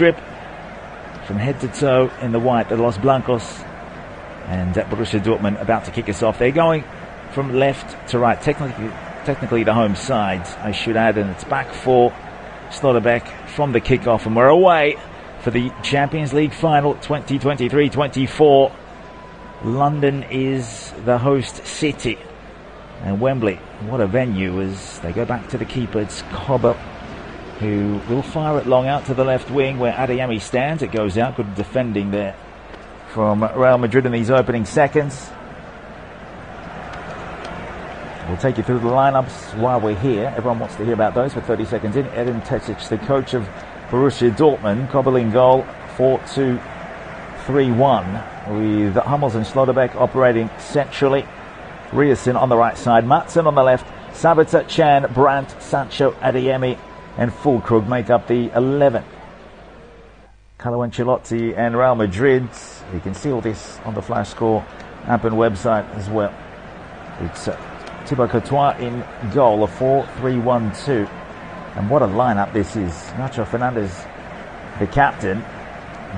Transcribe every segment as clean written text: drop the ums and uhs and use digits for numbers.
strip from head to toe in the white, the Los Blancos. And Borussia Dortmund about to kick us off. They're going from left to right, technically the home side, I should add, and it's back for Slotterbeck from the kickoff, and we're away for the Champions League final 2023-24. London is the host city, and Wembley, what a venue, as they go back to the keeper. It's Cobwebs, who will fire it long out to the left wing where Adeyemi stands. It goes out. Good defending there from Real Madrid in these opening seconds. We'll take you through the lineups while we're here. Everyone wants to hear about those for 30 seconds in. Edin Terzic, the coach of Borussia Dortmund, Kobel in goal, 4-2-3-1, with Hummels and Slotterbeck operating centrally. Ryerson on the right side, Maatsen on the left, Sabitzer, Chan, Brandt, Sancho, Adeyemi and Füllkrug make up the 11. Carlo Ancelotti and Real Madrid. You can see all this on the Flash Score app and website as well. It's Thibaut Courtois in goal, a 4-3-1-2. And what a lineup this is. Nacho Fernandez, the captain.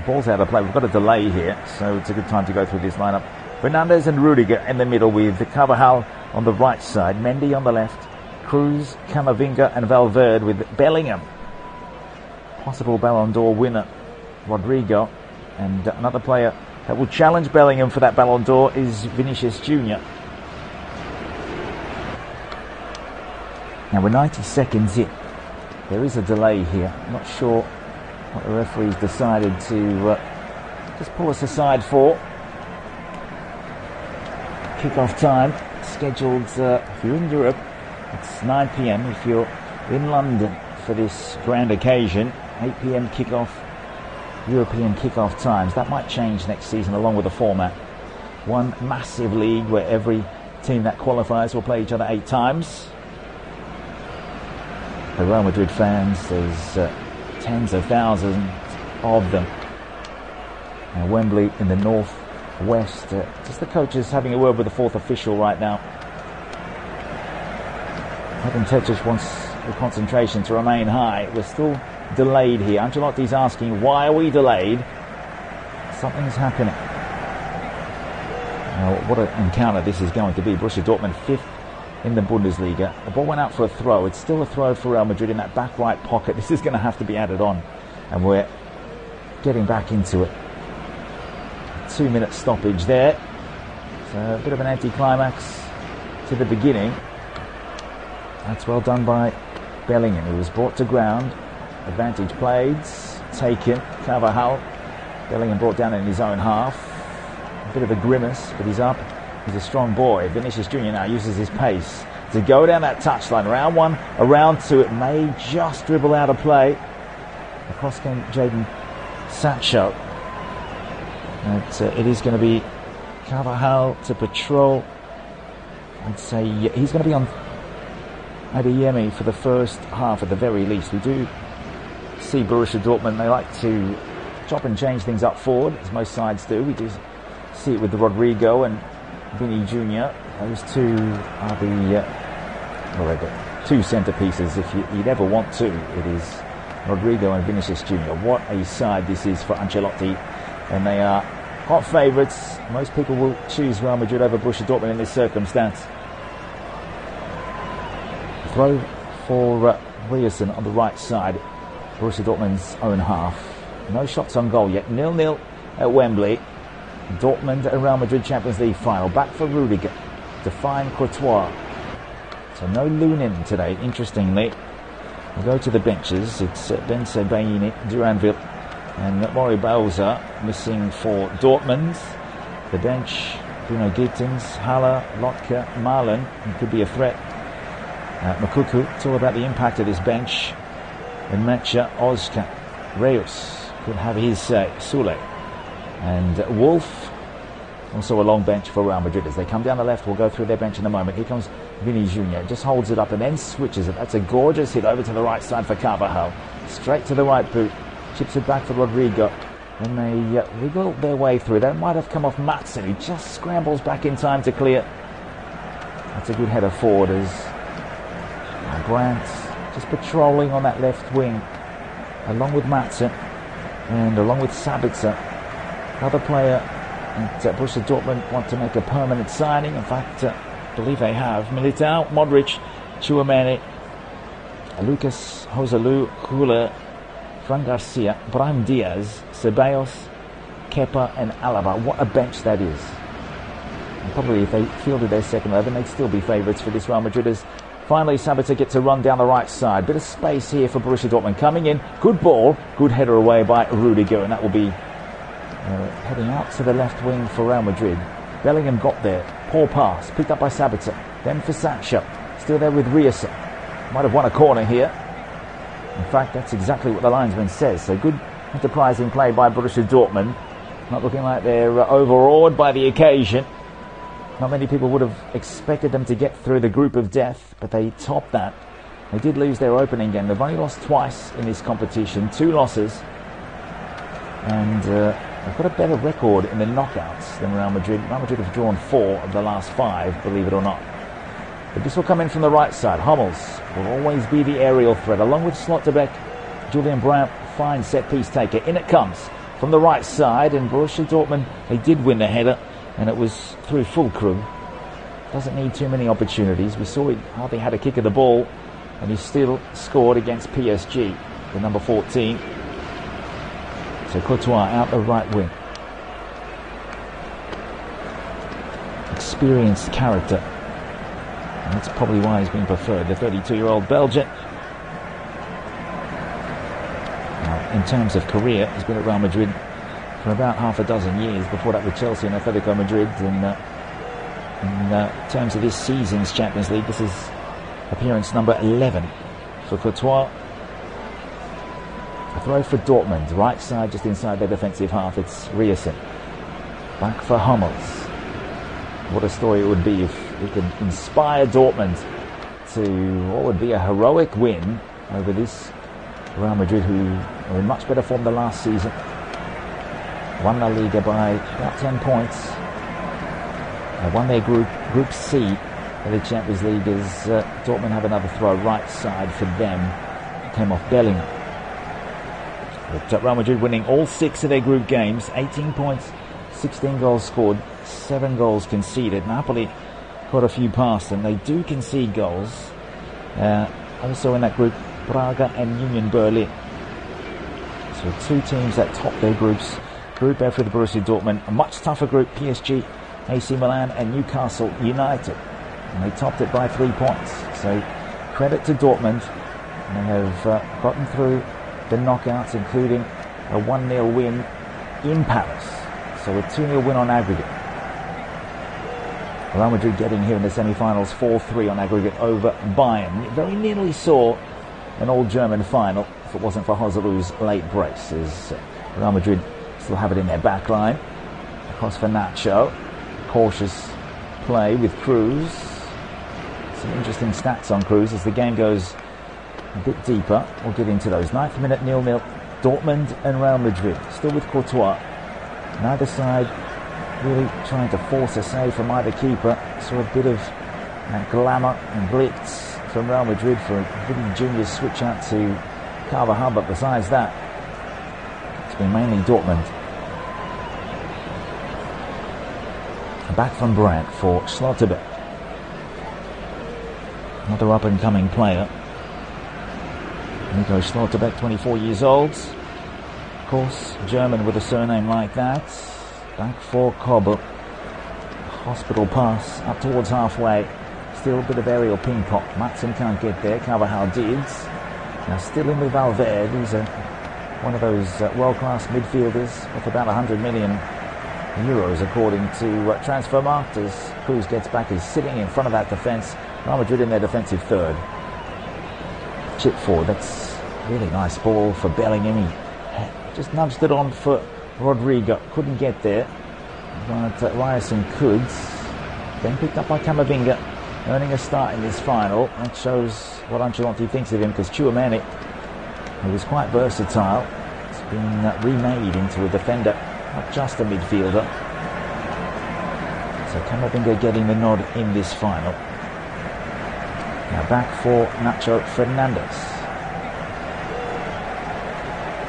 Ball's out of play. We've got a delay here, so it's a good time to go through this lineup. Fernandez and Rudiger in the middle, with Carvajal on the right side, Mendy on the left, Cruz, Camavinga and Valverde, with Bellingham, possible Ballon d'Or winner, Rodrigo, and another player that will challenge Bellingham for that Ballon d'Or is Vinicius Jr. Now we're 90 seconds in. There is a delay here. I'm not sure what the referee's decided to just pull us aside for. Kick-off time scheduled, if you're in Europe, it's 9 p.m. If you're in London for this grand occasion, 8 p.m. kick-off, European kick-off times. That might change next season along with the format. One massive league where every team that qualifies will play each other 8 times. The Real Madrid fans, there's tens of thousands of them. And Wembley in the north-west. Just the coaches having a word with the fourth official right now. Edin Terzic wants the concentration to remain high. We're still delayed here. Ancelotti's asking, why are we delayed? Something's happening. Now, what an encounter this is going to be. Borussia Dortmund 5th in the Bundesliga. The ball went out for a throw. It's still a throw for Real Madrid in that back right pocket. This is going to have to be added on, and we're getting back into it. 2-minute stoppage there. So a bit of an anticlimax to the beginning. That's well done by Bellingham, who was brought to ground. Advantage played, taken. Carvajal, Bellingham brought down in his own half. A bit of a grimace, but he's up. He's a strong boy. Vinicius Jr. now uses his pace to go down that touchline. Round one, around two. It may just dribble out of play. Across came Jadon Sancho. It is going to be Carvajal to patrol. I'd say he's going to be on Adeyemi for the first half at the very least. We do see Borussia Dortmund, they like to chop and change things up forward, as most sides do. We do see it with the Rodrigo and Vinny Jr. Those two are the two centerpieces. If you'd ever want to, it is Rodrigo and Vinicius Jr. What a side this is for Ancelotti, and they are hot favourites. Most people will choose Real Madrid over Borussia Dortmund in this circumstance. Throw for Ryerson on the right side, Borussia Dortmund's own half. No shots on goal yet. 0-0 at Wembley. Dortmund and Real Madrid Champions League final. Back for Rudiger to find Courtois. So no Lunin today, interestingly. We'll go to the benches. It's Ben Sebaini, Duranville and Mori Bauza missing for Dortmund. The bench, Bruno Gittins, Haller, Lotka, Marlon, who could be a threat. Makuku, it's all about the impact of this bench. And Mecha, Ozka, Reus could have his say. Sule and Wolf, also a long bench for Real Madrid. As they come down the left, we'll go through their bench in a moment. Here comes Vinny Jr. Just holds it up and then switches it. That's a gorgeous hit over to the right side for Carvajal. Straight to the right boot. Chips it back for Rodrigo. Then they wiggle their way through. That might have come off Maatsen, who just scrambles back in time to clear. That's a good header forward as Brandt just patrolling on that left wing along with Maatsen. And along with Sabitzer, another player at Borussia Dortmund want to make a permanent signing. In fact, I believe they have. Militao, Modric, Tchouaméni, Lucas Joselu, Kula, Fran Garcia, Brahim Diaz, Ceballos, Kepa and Alaba. What a bench that is. And probably if they fielded their second 11, they'd still be favourites for this Real Madrid. As finally Sabitzer gets a run down the right side. Bit of space here for Borussia Dortmund. Coming in, good ball, good header away by Rudiger, and that will be heading out to the left wing for Real Madrid. Bellingham got there, poor pass, picked up by Sabitzer, then for Sancho, still there with Riasa. Might have won a corner here. In fact, that's exactly what the linesman says. So good enterprising play by Borussia Dortmund. Not looking like they're overawed by the occasion. Not many people would have expected them to get through the group of death, but they topped that. They did lose their opening game. They've only lost twice in this competition, 2 losses. And they've got a better record in the knockouts than Real Madrid. Real Madrid have drawn 4 of the last 5, believe it or not. But this will come in from the right side. Hummels will always be the aerial threat. Along with Slotterbeck, Julian Brandt, fine set-piece taker. In it comes from the right side, and Borussia Dortmund, they did win the header, and it was through full crew. Doesn't need too many opportunities. We saw he hardly had a kick of the ball, and he still scored against PSG, the number 14. So Courtois out the right wing. Experienced character. And that's probably why he's been preferred, the 32-year-old Belgian. Now, in terms of career, he's been at Real Madrid for about half a dozen years. Before that with Chelsea and Atletico Madrid. In terms of this season's Champions League, this is appearance number 11 for Courtois. A throw for Dortmund, right side just inside their defensive half. It's Riasen. Back for Hummels. What a story it would be if he could inspire Dortmund to what would be a heroic win over this Real Madrid, who are in much better form than last season. Won La Liga by about 10 points. Won their Group C of the Champions League as Dortmund have another throw right side for them. Came off Bellingham. But Real Madrid winning all 6 of their group games, 18 points, 16 goals scored, 7 goals conceded. Napoli got a few past them. They do concede goals. Also in that group, Braga and Union Berlin. So 2 teams that top their groups. Group F with Borussia Dortmund. A much tougher group, PSG, AC Milan and Newcastle United. And they topped it by 3 points. So credit to Dortmund. And they have gotten through the knockouts, including a 1-0 win in Paris. So a 2-0 win on aggregate. Real Madrid getting here in the semi-finals 4-3 on aggregate over Bayern. It very nearly saw an all-German final if it wasn't for Joselu's late brace, as Real Madrid still have it in their back line. Across for Nacho. Cautious play with Cruz. Some interesting stats on Cruz as the game goes a bit deeper. We'll get into those. 9th minute, 0-0. Dortmund and Real Madrid. Still with Courtois. Neither side really trying to force a save from either keeper. Saw a bit of glamour and blitz from Real Madrid for a Vini Junior switch out to Carvajal, but besides that, it's been mainly Dortmund. Back from Brandt for Schlotterbeck. Another up-and-coming player. Nico Schlotterbeck, 24 years old. Of course, German with a surname like that. Back for Kobel. Hospital pass up towards halfway. Still a bit of aerial ping-pong. Matson can't get there. Carvajal did. Now still in with Valverde. He's one of those world-class midfielders worth about 100 million euros according to Transfermarkt. As Cruz gets back, he's sitting in front of that defence. Real Madrid in their defensive third. Chip forward. That's a really nice ball for Bellingham. He just nudged it on for Rodrigo. Couldn't get there, but Ryerson could. Then picked up by Camavinga, earning a start in this final. That shows what Ancelotti thinks of him, because Tchouaméni, who was quite versatile, has been remade into a defender, not just a midfielder. So Camavinga getting the nod in this final. Now back for Nacho Fernandez.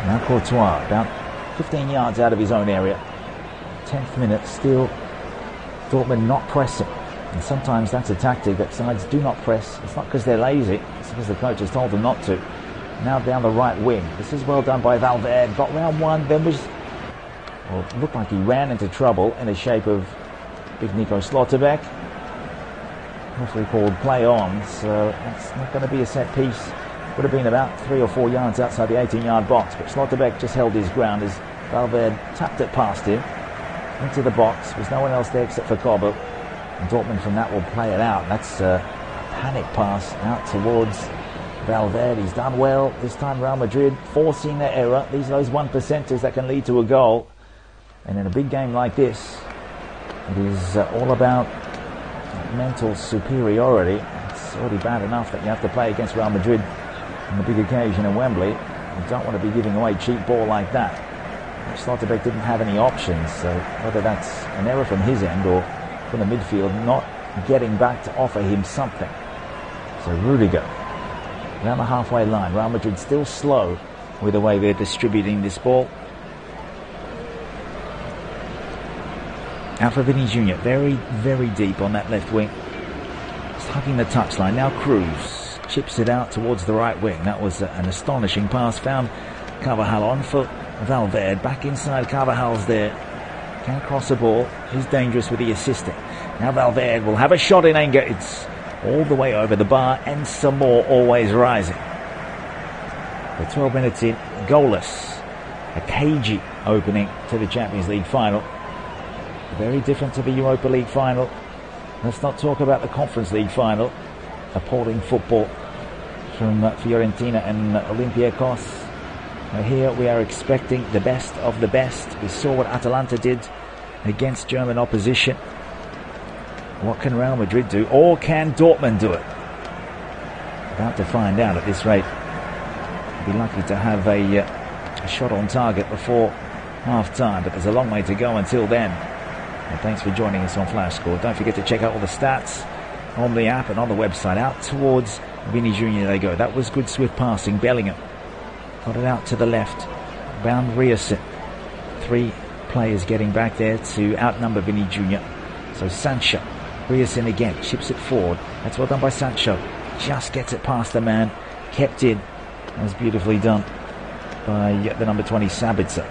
Now Courtois, about 15 yards out of his own area. 10th minute, still Dortmund not pressing. And sometimes that's a tactic that sides do not press. It's not because they're lazy, it's because the coach has told them not to. Now down the right wing. This is well done by Valverde. Got round one, then was... Well, it looked like he ran into trouble in the shape of big Nico Slotterbeck. Referee called play on, so that's not going to be a set piece. Would have been about 3 or 4 yards outside the 18-yard box, but Slotterbeck just held his ground as Valverde tapped it past him into the box. There's no one else there except for Cobwebs. And Dortmund from that will play it out. That's a panic pass out towards Valverde. He's done well. This time Real Madrid forcing their error. These are those 1%ers that can lead to a goal. And in a big game like this, it is all about mental superiority. It's already bad enough that you have to play against Real Madrid on a big occasion in Wembley. You don't want to be giving away cheap ball like that. Slotterbeck didn't have any options, so whether that's an error from his end or from the midfield not getting back to offer him something. So Rudiger around the halfway line. Real Madrid still slow with the way they're distributing this ball. Out for Vinny Jr. Very, very deep on that left wing. Just hugging the touchline. Now Cruz chips it out towards the right wing. That was an astonishing pass. Found Carvajal on for Valverde. Back inside. Carvajal's there. Can't cross the ball. He's dangerous with the assisting. Now Valverde will have a shot in anger. It's all the way over the bar and some more, always rising. For 12 minutes in, goalless. A cagey opening to the Champions League final. Very different to the Europa League final. Let's not talk about the Conference League final. Appalling football from Fiorentina and Olympiacos. Now here we are expecting the best of the best. We saw what Atalanta did against German opposition. What can Real Madrid do? Or can Dortmund do it? About to find out at this rate. Be lucky to have a shot on target before half time, but there's a long way to go until then. And thanks for joining us on Flash Score. Don't forget to check out all the stats on the app and on the website. Out towards Vinny Jr. they go. That was good swift passing. Bellingham got it out to the left. Bound Ryerson. 3 players getting back there to outnumber Vinny Jr. So Sancho. Ryerson again. Chips it forward. That's well done by Sancho. Just gets it past the man. Kept in. That was beautifully done by the number 20 Sabitzer.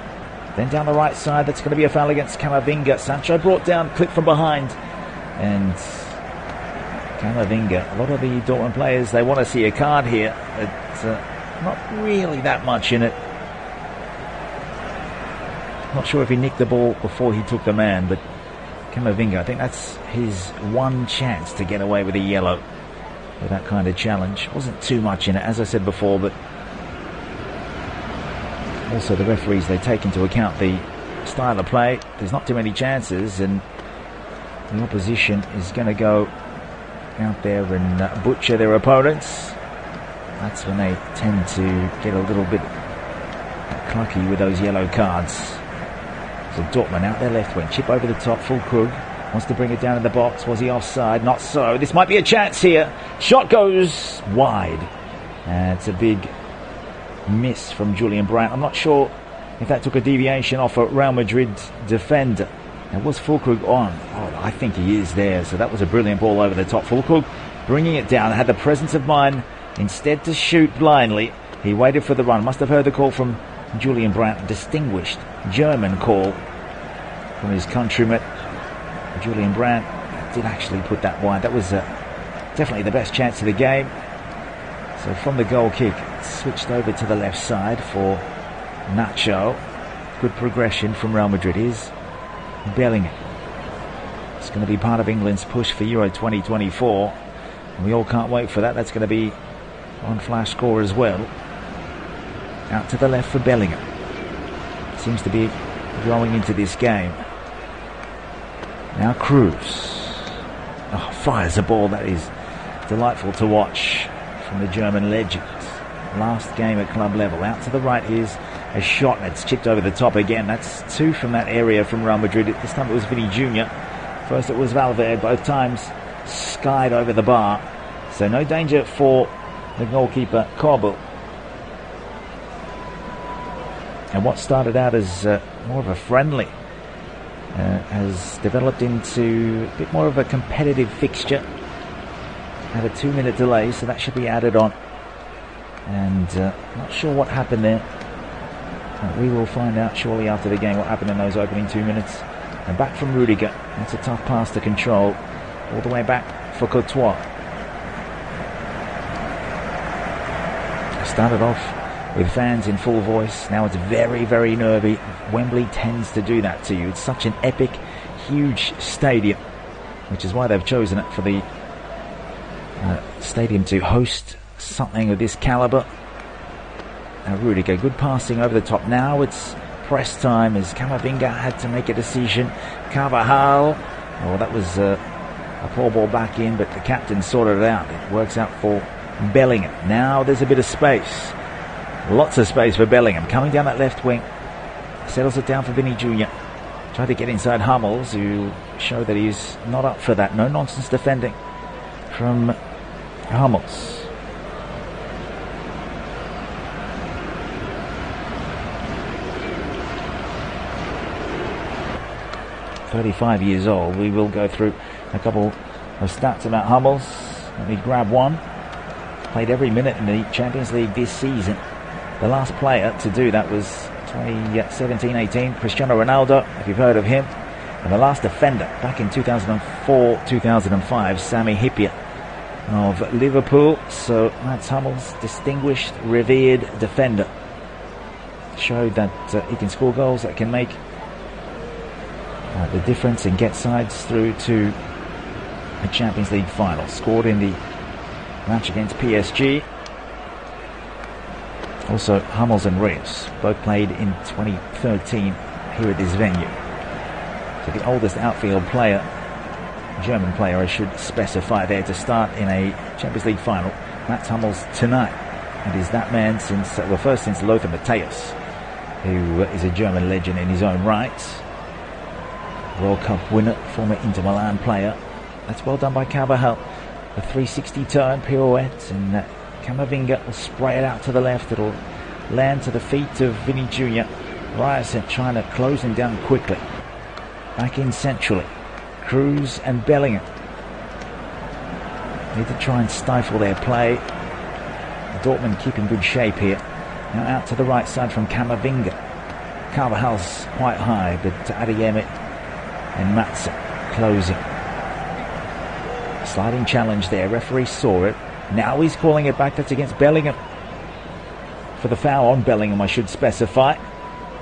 Then down the right side, that's going to be a foul against Camavinga. Sancho brought down, clipped from behind. And Camavinga, a lot of the Dortmund players, they want to see a card here. It's not really that much in it. Not sure if he nicked the ball before he took the man, but Camavinga, I think that's his one chance to get away with a yellow with that kind of challenge. Wasn't too much in it, as I said before, but also the referees, they take into account the style of play. There's not too many chances, and the opposition is going to go out there and butcher their opponents. That's when they tend to get a little bit clucky with those yellow cards. So Dortmund out their left wing, chip over the top, Füllkrug wants to bring it down in the box. Was he offside? Not so. This might be a chance here. Shot goes wide. It's a big miss from Julian Brandt. I'm not sure if that took a deviation off a Real Madrid defender. Now, was Füllkrug on? Oh, I think he is there. So that was a brilliant ball over the top. Füllkrug bringing it down. Had the presence of mind instead to shoot blindly. He waited for the run. Must have heard the call from Julian Brandt. Distinguished German call from his countryman. Julian Brandt did actually put that wide. That was definitely the best chance of the game. So from the goal kick, switched over to the left side for Nacho. Good progression from Real Madrid. Here's Bellingham. It's going to be part of England's push for Euro 2024. And we all can't wait for that. That's going to be on Flash Score as well. Out to the left for Bellingham. Seems to be growing into this game. Now Cruz. Oh, fires a ball. That is delightful to watch from the German legend. Last game at club level. Out to the right, here's a shot, and it's chipped over the top again. That's 2 from that area from Real Madrid. This time it was Vinny Jr. First it was Valverde. Both times skied over the bar. So no danger for the goalkeeper, Korbel. And what started out as more of a friendly has developed into a bit more of a competitive fixture. Had a 2-minute delay, so that should be added on. And not sure what happened there. We will find out shortly after the game what happened in those opening 2 minutes. And back from Rudiger. That's a tough pass to control. All the way back for Courtois. Started off with fans in full voice. Now it's very, very nervy. Wembley tends to do that to you. It's such an epic, huge stadium, which is why they've chosen it for the stadium to host something of this caliber. Rudiger, good passing over the top. Now it's press time as Camavinga had to make a decision. Carvajal, oh, that was a poor ball back in, but the captain sorted it out. It works out for Bellingham. Now there's a bit of space. Lots of space for Bellingham. Coming down that left wing. Settles it down for Vinny Jr. Tried to get inside Hummels, who showed that he's not up for that. No nonsense defending from Hummels. "35 years old." We will go through a couple of stats about Hummels. Let me grab one. Played every minute in the Champions League this season. The last player to do that was 2017-18, Cristiano Ronaldo, if you've heard of him. And the last defender back in 2004-2005, Sami Hyypiä of Liverpool. So Mats Hummels, distinguished, revered defender. Showed that he can score goals that can make the difference and get sides through to a Champions League final. Scored in the match against PSG. Also Hummels and Reyes both played in 2013 here at this venue. So the oldest outfield player, German player I should specify there, to start in a Champions League final. Mats Hummels tonight. And is that man since, well, first since Lothar Matthäus, who is a German legend in his own right. World Cup winner, former Inter Milan player. That's well done by Carvajal. A 360 turn, pirouette, and Camavinga will spray it out to the left. It'll land to the feet of Vinny Jr. Ryerson trying to close him down quickly. Back in centrally. Cruz and Bellingham need to try and stifle their play. Dortmund keeping good shape here. Now out to the right side from Camavinga. Carvajal's quite high, but Adeyemi and Matson closing. Sliding challenge there. Referee saw it. Now he's calling it back. That's against Bellingham. For the foul on Bellingham, I should specify.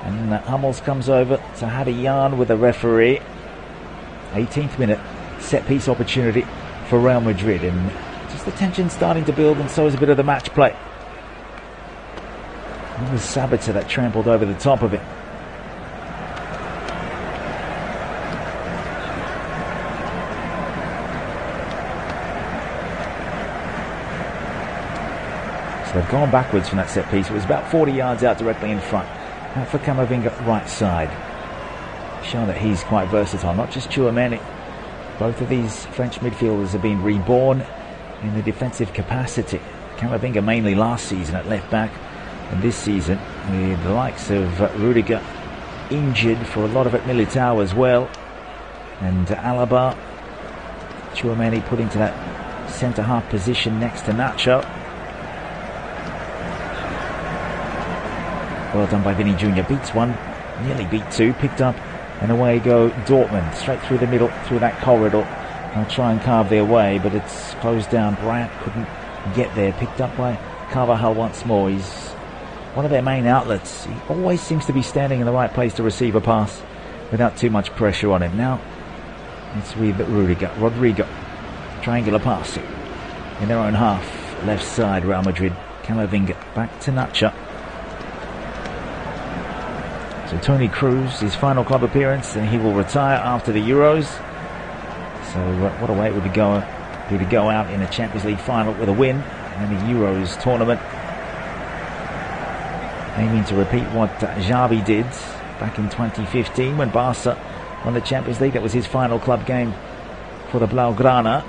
And Hummels comes over to have a yarn with the referee. 18th minute. Set piece opportunity for Real Madrid. And just the tension starting to build, and so is a bit of the match play. It was Sabitzer that trampled over the top of it. So they've gone backwards from that set piece. It was about 40 yards out directly in front. Now for Camavinga, right side. Showing that he's quite versatile, not just Tchouaméni. Both of these French midfielders have been reborn in the defensive capacity. Camavinga mainly last season at left back, and this season with the likes of Rudiger injured for a lot of it, Militao as well, and Alaba. Tchouaméni put into that centre half position next to Nacho. Well done by Vinny Jr. Beats one, nearly beat two, picked up, and away go Dortmund. Straight through the middle, through that corridor. They'll try and carve their way, but it's closed down. Bryant couldn't get there. Picked up by Carvajal once more. He's one of their main outlets. He always seems to be standing in the right place to receive a pass without too much pressure on him. Now it's with Rudiger. Rodrigo. Triangular passing in their own half. Left side, Real Madrid. Camavinga back to Nacho. So Toni Kroos, his final club appearance, and he will retire after the Euros. So what a way it would be to go out in a Champions League final with a win, and the Euros tournament, aiming to repeat what Xavi did back in 2015 when Barca won the Champions League. That was his final club game for the Blaugrana.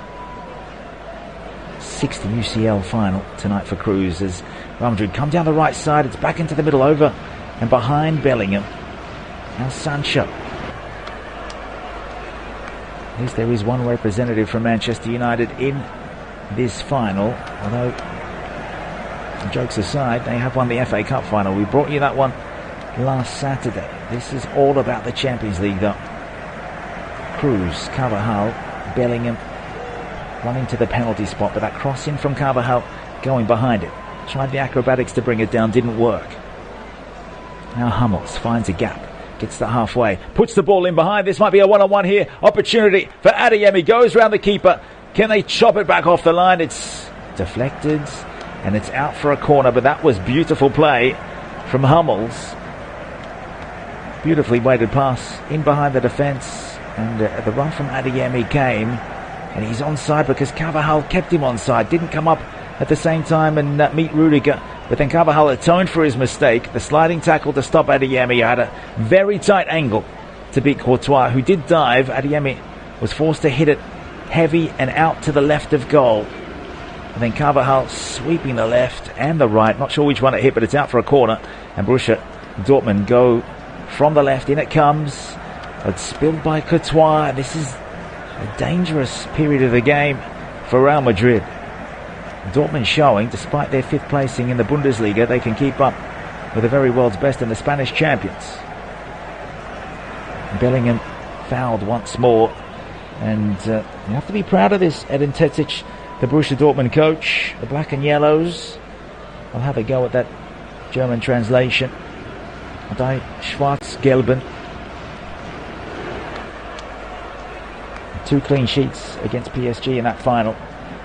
6th UCL final tonight for Kroos as Real Madrid come down the right side. It's back into the middle over And behind Bellingham, now Sancho. At least there is one representative from Manchester United in this final. Although, jokes aside, they have won the FA Cup final. We brought you that one last Saturday. This is all about the Champions League, though. Cruz, Carvajal, Bellingham running to the penalty spot, but that cross in from Carvajal going behind it. Tried the acrobatics to bring it down, didn't work. Now Hummels finds a gap, gets to halfway, puts the ball in behind. This might be a one-on-one here. Opportunity for Adeyemi, goes round the keeper. Can they chop it back off the line? It's deflected and it's out for a corner, but that was beautiful play from Hummels. Beautifully weighted pass in behind the defence, and the run from Adeyemi came, and he's onside because Carvajal kept him onside, didn't come up at the same time and meet Rudiger, but then Carvajal atoned for his mistake. The sliding tackle to stop Adeyemi had a very tight angle to beat Courtois, who did dive. Adeyemi was forced to hit it heavy and out to the left of goal, and then Carvajal sweeping the left and the right, not sure which one it hit, but it's out for a corner, and Borussia Dortmund go from the left. In it comes, but spilled by Courtois. This is a dangerous period of the game for Real Madrid. Dortmund showing, despite their 5th placing in the Bundesliga, they can keep up with the very world's best and the Spanish champions. Bellingham fouled once more, and you have to be proud of this. Edin Terzic, the Borussia Dortmund coach, the black and yellows. I'll have a go at that German translation. Die Schwarz-Gelben. 2 clean sheets against PSG in that final,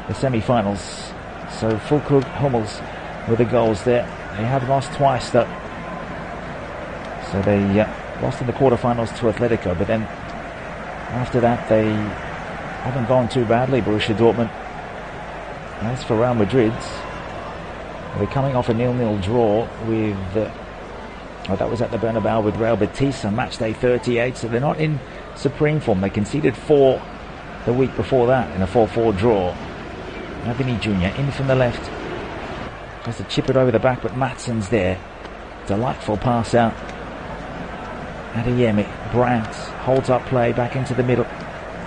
the semi-finals. So Füllkrug, Hummels with the goals there. They have lost twice though. So they lost in the quarterfinals to Atletico, but then after that they haven't gone too badly, Borussia Dortmund. As for Real Madrid, they're coming off a 0-0 draw with that was at the Bernabeu with Real Betis on match day 38, so they're not in supreme form. They conceded 4 the week before that in a 4-4 draw. Now Vinny Jr. in from the left, tries to chip it over the back, but Matsson's there. Delightful pass out. Adeyemi, Brandt holds up play back into the middle.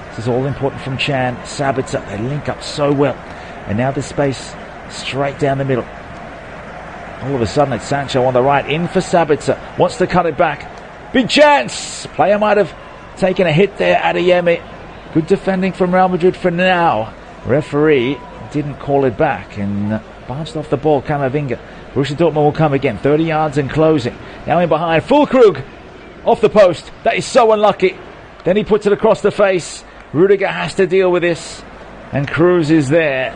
This is all important from Chan. Sabitzer, they link up so well, and now the space straight down the middle. All of a sudden it's Sancho on the right, in for Sabitzer, wants to cut it back. Big chance! Player might have taken a hit there, Adeyemi. Good defending from Real Madrid for now. Referee didn't call it back and bounced off the ball, Camavinga. Borussia Dortmund will come again, 30 yards and closing. Now in behind, Füllkrug off the post. That is so unlucky. Then he puts it across the face. Rudiger has to deal with this, and Cruz is there.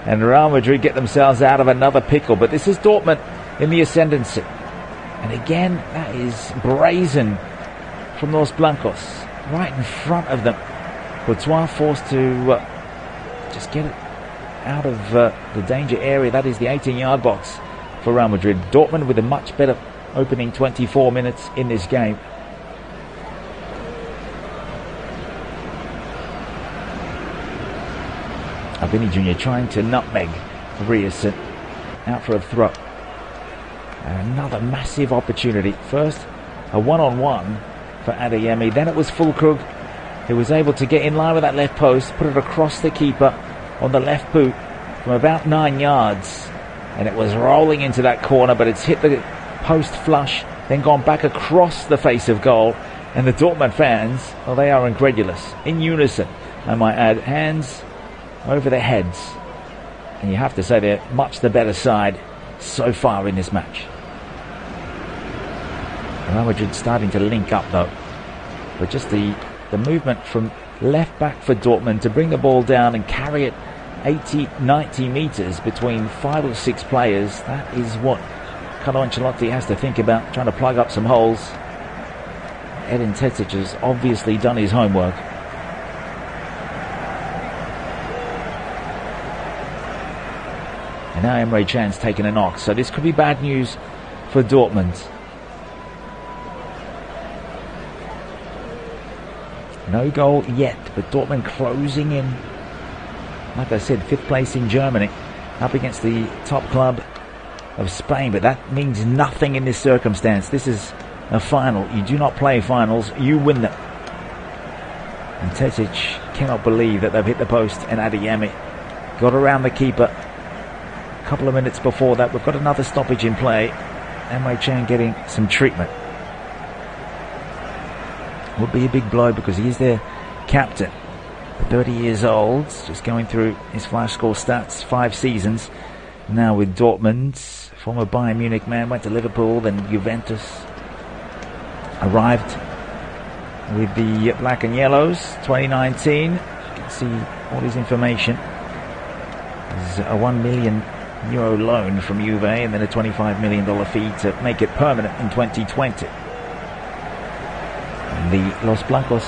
And Real Madrid get themselves out of another pickle. But this is Dortmund in the ascendancy. And again, that is brazen from Los Blancos, right in front of them. Courtois forced to just get it out of the danger area. That is the 18-yard box for Real Madrid. Dortmund with a much better opening 24 minutes in this game. Vinny Jr. trying to nutmeg Ryerson, out for a throw. Another massive opportunity. First, a one-on-one for Adeyemi. Then it was Füllkrug who was able to get in line with that left post, put it across the keeper on the left boot from about 9 yards. And it was rolling into that corner, but it's hit the post flush, then gone back across the face of goal. And the Dortmund fans, well, they are incredulous. In unison, I might add, hands over their heads. And you have to say they're much the better side so far in this match. Real Madrid starting to link up though, but just the movement from left back for Dortmund to bring the ball down and carry it 80-90 metres between 5 or 6 players, that is what Carlo Ancelotti has to think about, trying to plug up some holes. Edin Terzic has obviously done his homework. And now Emre Can's taken a knock, so this could be bad news for Dortmund. No goal yet, but Dortmund closing in. Like I said, 5th place in Germany, up against the top club of Spain, but that means nothing in this circumstance. This is a final. You do not play finals, you win them. And Tesic cannot believe that they've hit the post, and Adeyemi got around the keeper a couple of minutes before that. We've got another stoppage in play. Emre Can getting some treatment. Would be a big blow because he is their captain. 30 years old, just going through his flash score stats, 5 seasons now with Dortmund. Former Bayern Munich man, went to Liverpool, then Juventus. Arrived with the black and yellows, 2019. You can see all his information. There's a €1 million loan from Juve and then a $25 million fee to make it permanent in 2020. And the Los Blancos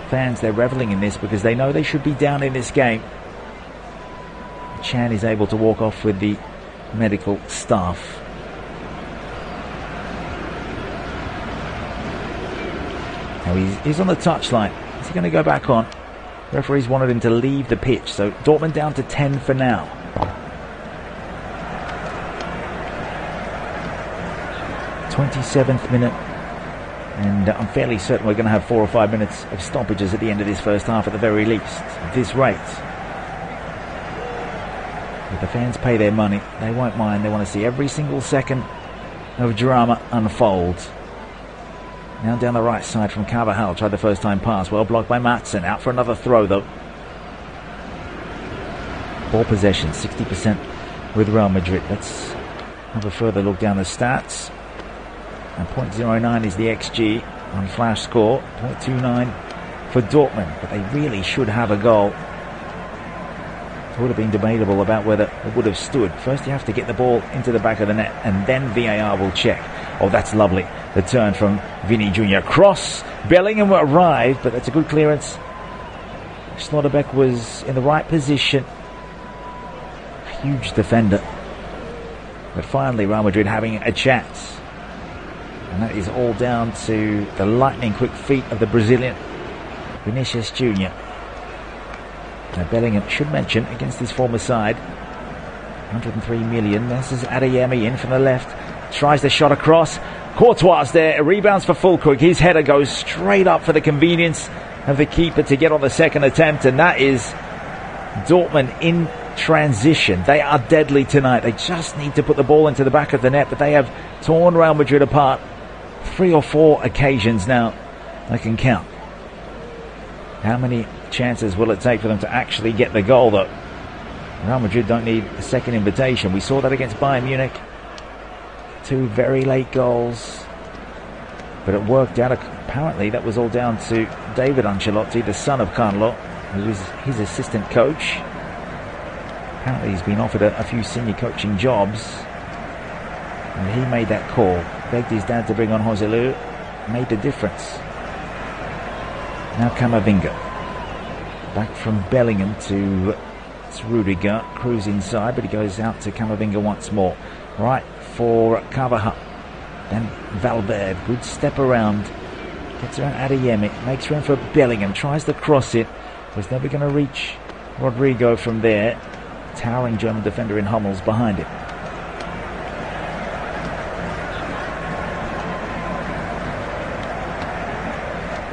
fans, they're reveling in this because they know they should be down in this game. Chan is able to walk off with the medical staff. Now he's on the touchline. Is he going to go back on? Referees wanted him to leave the pitch, so Dortmund down to 10 for now. '27th minute, and I'm fairly certain we're going to have 4 or 5 minutes of stoppages at the end of this first half at the very least, at this rate. If the fans pay their money, they won't mind. They want to see every single second of drama unfold. Now down the right side from Carvajal, tried the first time pass, well blocked by Madsen, out for another throw though. Ball possession, 60% with Real Madrid. Let's have a further look down the stats. And 0.09 is the XG on flash score, 0.29 for Dortmund, but they really should have a goal. It would have been debatable about whether it would have stood. First you have to get the ball into the back of the net and then VAR will check. Oh, that's lovely. The turn from Vini Jr. Cross. Bellingham arrived, but that's a good clearance. Schlotterbeck was in the right position. Huge defender. But finally Real Madrid having a chance. And that is all down to the lightning quick feet of the Brazilian Vinicius Jr. Now Bellingham, should mention, against his former side, 103 million. This is Adeyemi in from the left. Tries the shot across. Courtois there. Rebounds for Füllkrug. His header goes straight up for the convenience of the keeper to get on the second attempt. And that is Dortmund in transition. They are deadly tonight. They just need to put the ball into the back of the net. But they have torn Real Madrid apart. 3 or 4 occasions now I can count. How many chances will it take for them to actually get the goal though? Real Madrid don't need a second invitation. We saw that against Bayern Munich. 2 very late goals, but it worked out. Apparently that was all down to David Ancelotti, the son of Carlo, who is his assistant coach. Apparently he's been offered a few senior coaching jobs, and he made that call. Begged his dad to bring on Joselu, made the difference. Now Camavinga, back from Bellingham to Rudiger, Cruz inside, but he goes out to Camavinga once more. Right for Carvajal, then Valverde, good step around, gets around Adeyemi, makes room for Bellingham, tries to cross it, was never going to reach Rodrigo from there. Towering German defender in Hummels behind him.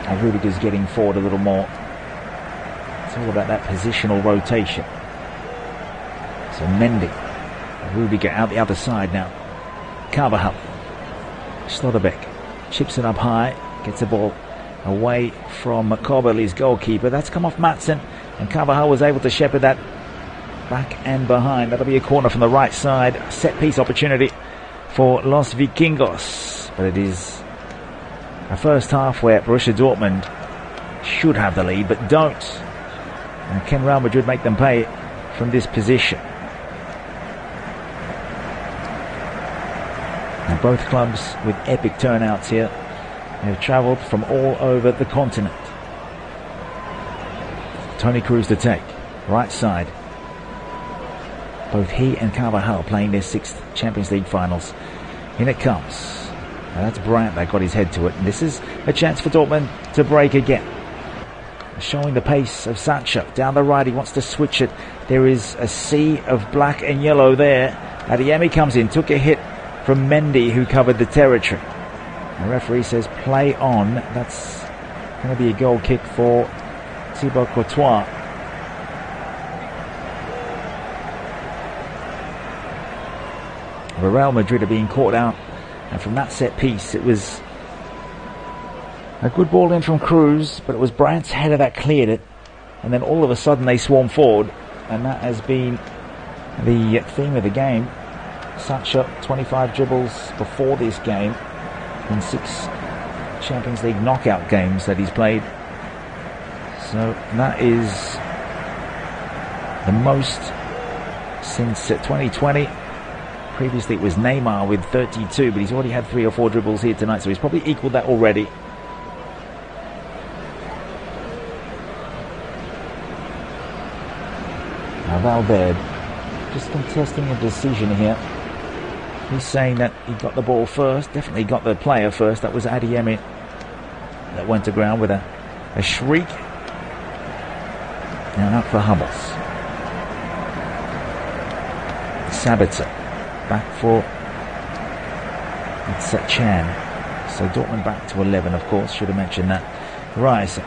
And Rudiger's getting forward a little more. It's all about that positional rotation. So Mendy, Rudiger out the other side now. Carvajal, Schlotterbeck chips it up high, gets the ball away from Kobel's goalkeeper. That's come off Madsen, and Carvajal was able to shepherd that back and behind. That'll be a corner from the right side. Set piece opportunity for Los Vikingos, but it is a first half where Borussia Dortmund should have the lead but don't. And can Real Madrid make them pay from this position? And both clubs with epic turnouts here. They have travelled from all over the continent. Toni Kroos to take. Right side. Both he and Carvajal playing their 6th Champions League finals. In it comes. Now that's Brandt that got his head to it. And this is a chance for Dortmund to break again. Showing the pace of Sancho. Down the right, he wants to switch it. There is a sea of black and yellow there. Adeyemi comes in, took a hit from Mendy, who covered the territory. The referee says play on. That's going to be a goal kick for Thibaut Courtois. Real Madrid are being caught out, and from that set piece it was a good ball in from Cruz, but it was Brandt's header that cleared it, and then all of a sudden they swarm forward, and that has been the theme of the game. Sancho, 25 dribbles before this game in 6 Champions League knockout games that he's played, so that is the most since 2020. Previously it was Neymar with 32, but he's already had 3 or 4 dribbles here tonight, so he's probably equalled that already. Now Valverde just contesting a decision here. He's saying that he got the ball first, definitely got the player first. That was Adeyemi that went to ground with a shriek. Now out for Hummels. Sabitzer back for Chan. So Dortmund back to 11, of course, should have mentioned that. Rice.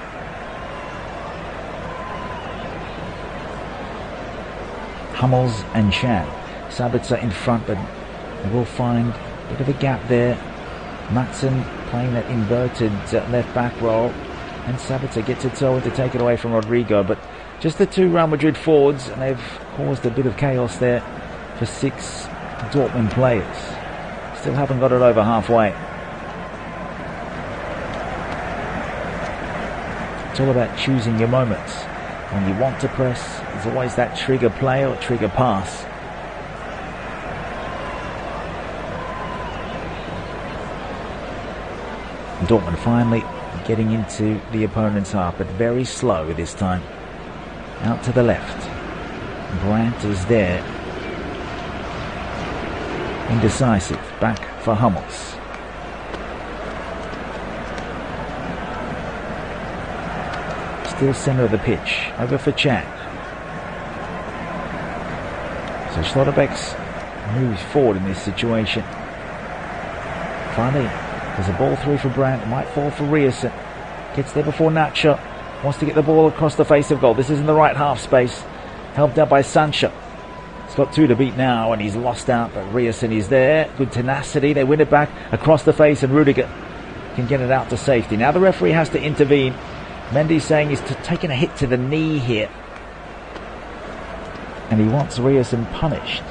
Hummels and Chan. Sabitzer in front, but they will find a bit of a gap there. Matson playing that inverted left back role, and Sabitzer gets it so to take it away from Rodrigo, but just the 2 Real Madrid forwards, and they've caused a bit of chaos there for 6 Dortmund players. Still haven't got it over halfway. It's all about choosing your moments. When you want to press, there's always that trigger play or trigger pass. Dortmund finally getting into the opponent's half, but very slow this time. Out to the left. Brandt is there. Indecisive. Back for Hummels. Still centre of the pitch. Over for Chan. So Schlotterbeck's moves forward in this situation. Finally, there's a ball through for Brandt. It might fall for Riesen. Gets there before Nacho. Wants to get the ball across the face of goal. This is in the right half space. Helped out by Sancho. He's got 2 to beat now, and he's lost out, but Riesen is there. Good tenacity. They win it back across the face, and Rudiger can get it out to safety. Now the referee has to intervene. Mendy's saying he's taking a hit to the knee here, and he wants Riesen punished.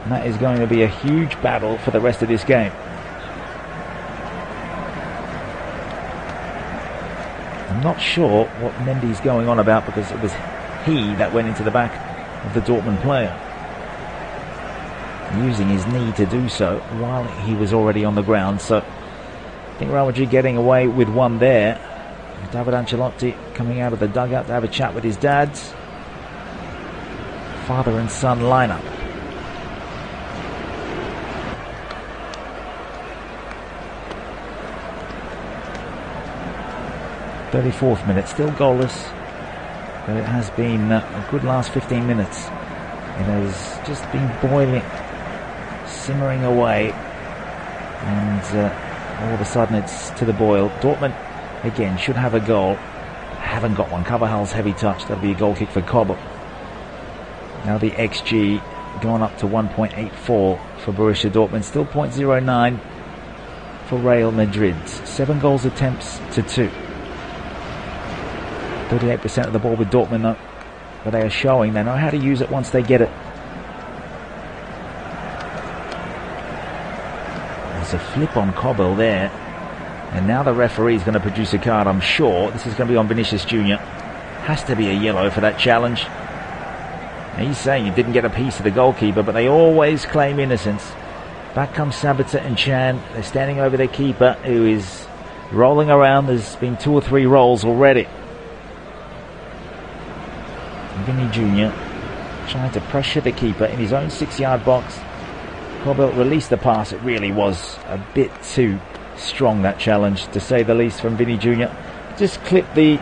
And that is going to be a huge battle for the rest of this game. I'm not sure what Mendy's going on about, because it was he that went into the back of the Dortmund player, using his knee to do so while he was already on the ground. So I think Real Madrid getting away with one there. David Ancelotti coming out of the dugout to have a chat with his dads. Father and son lineup. '34th minute, still goalless, but it has been a good last 15 minutes. It has just been boiling, simmering away, and all of a sudden it's to the boil. Dortmund again should have a goal, haven't got one. Carvajal's heavy touch, that'll be a goal kick for Cobb. Now the XG gone up to 1.84 for Borussia Dortmund, still 0.09 for Real Madrid. 7 goals attempts to 2. 38% of the ball with Dortmund though, but they are showing they know how to use it once they get it. There's a flip on Cobble there, and now the referee is going to produce a card, I'm sure. This is going to be on Vinicius Jr. Has to be a yellow for that challenge. And he's saying he didn't get a piece of the goalkeeper, but they always claim innocence. Back comes Sabitzer and Chan. They're standing over their keeper, who is rolling around. There's been 2 or 3 rolls already. Vinny Jr. trying to pressure the keeper in his own 6-yard box. Corbell released the pass. It really was a bit too strong, that challenge, to say the least, from Vinny Jr. Just clipped the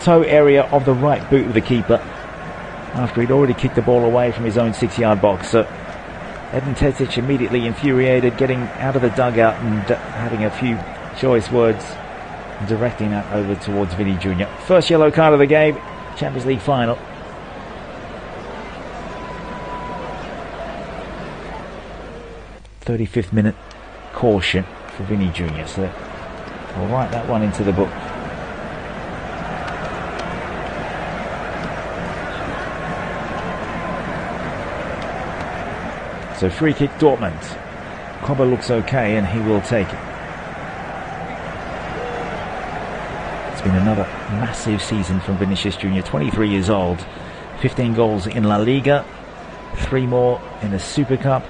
toe area of the right boot of the keeper after he'd already kicked the ball away from his own 6-yard box. So Edin Terzic immediately infuriated, getting out of the dugout and having a few choice words, directing that over towards Vinny Jr. First yellow card of the game, Champions League final. "35th minute caution for Vinny Jr. So we'll write that one into the book. So free kick Dortmund. Cobber looks okay and he will take it. It's been another massive season from Vinicius Jr. 23 years old. 15 goals in La Liga. 3 more in the Supercup.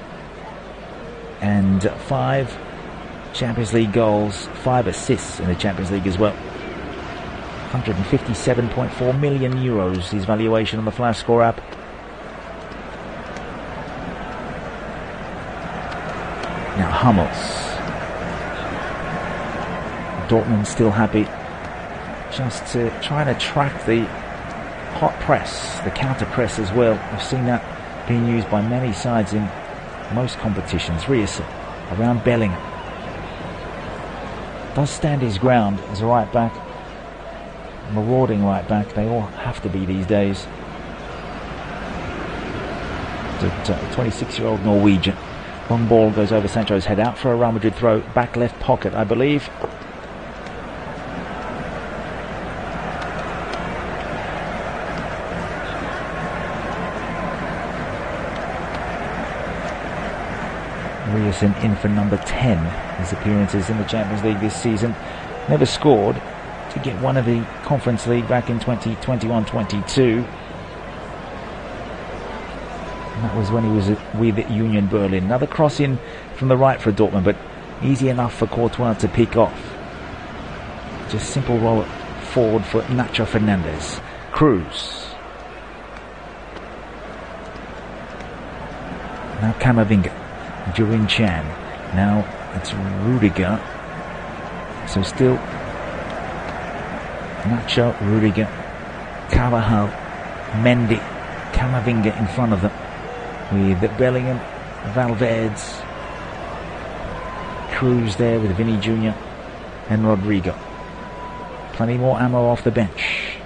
And 5 Champions League goals. 5 assists in the Champions League as well. 157.4 million euros his valuation on the Flash Score app. Now Hummels. Dortmund still happy just to try and attract the hot press, the counter press as well. I've seen that being used by many sides in most competitions. Riese around Bellingham. Does stand his ground as a right back. Marauding right back. They all have to be these days. The 26-year-old Norwegian. Long ball goes over Sancho's head, out for a Real Madrid throw. Back left pocket, I believe. Riese in for number 10. His appearances in the Champions League this season. Never scored. To get one of the Conference League back in 2021-22. That was when he was with Union Berlin. Another cross in from the right for Dortmund, but easy enough for Courtois to pick off. Just simple roll it forward for Nacho Fernandez. Cruz. Now Camavinga. Jurin Chan. Now it's Rudiger. So still Nacho, Rudiger, Carvajal, Mendy, Camavinga in front of them. With Bellingham, Valverde, Cruz there with Vinny Jr. and Rodrigo. Plenty more ammo off the bench.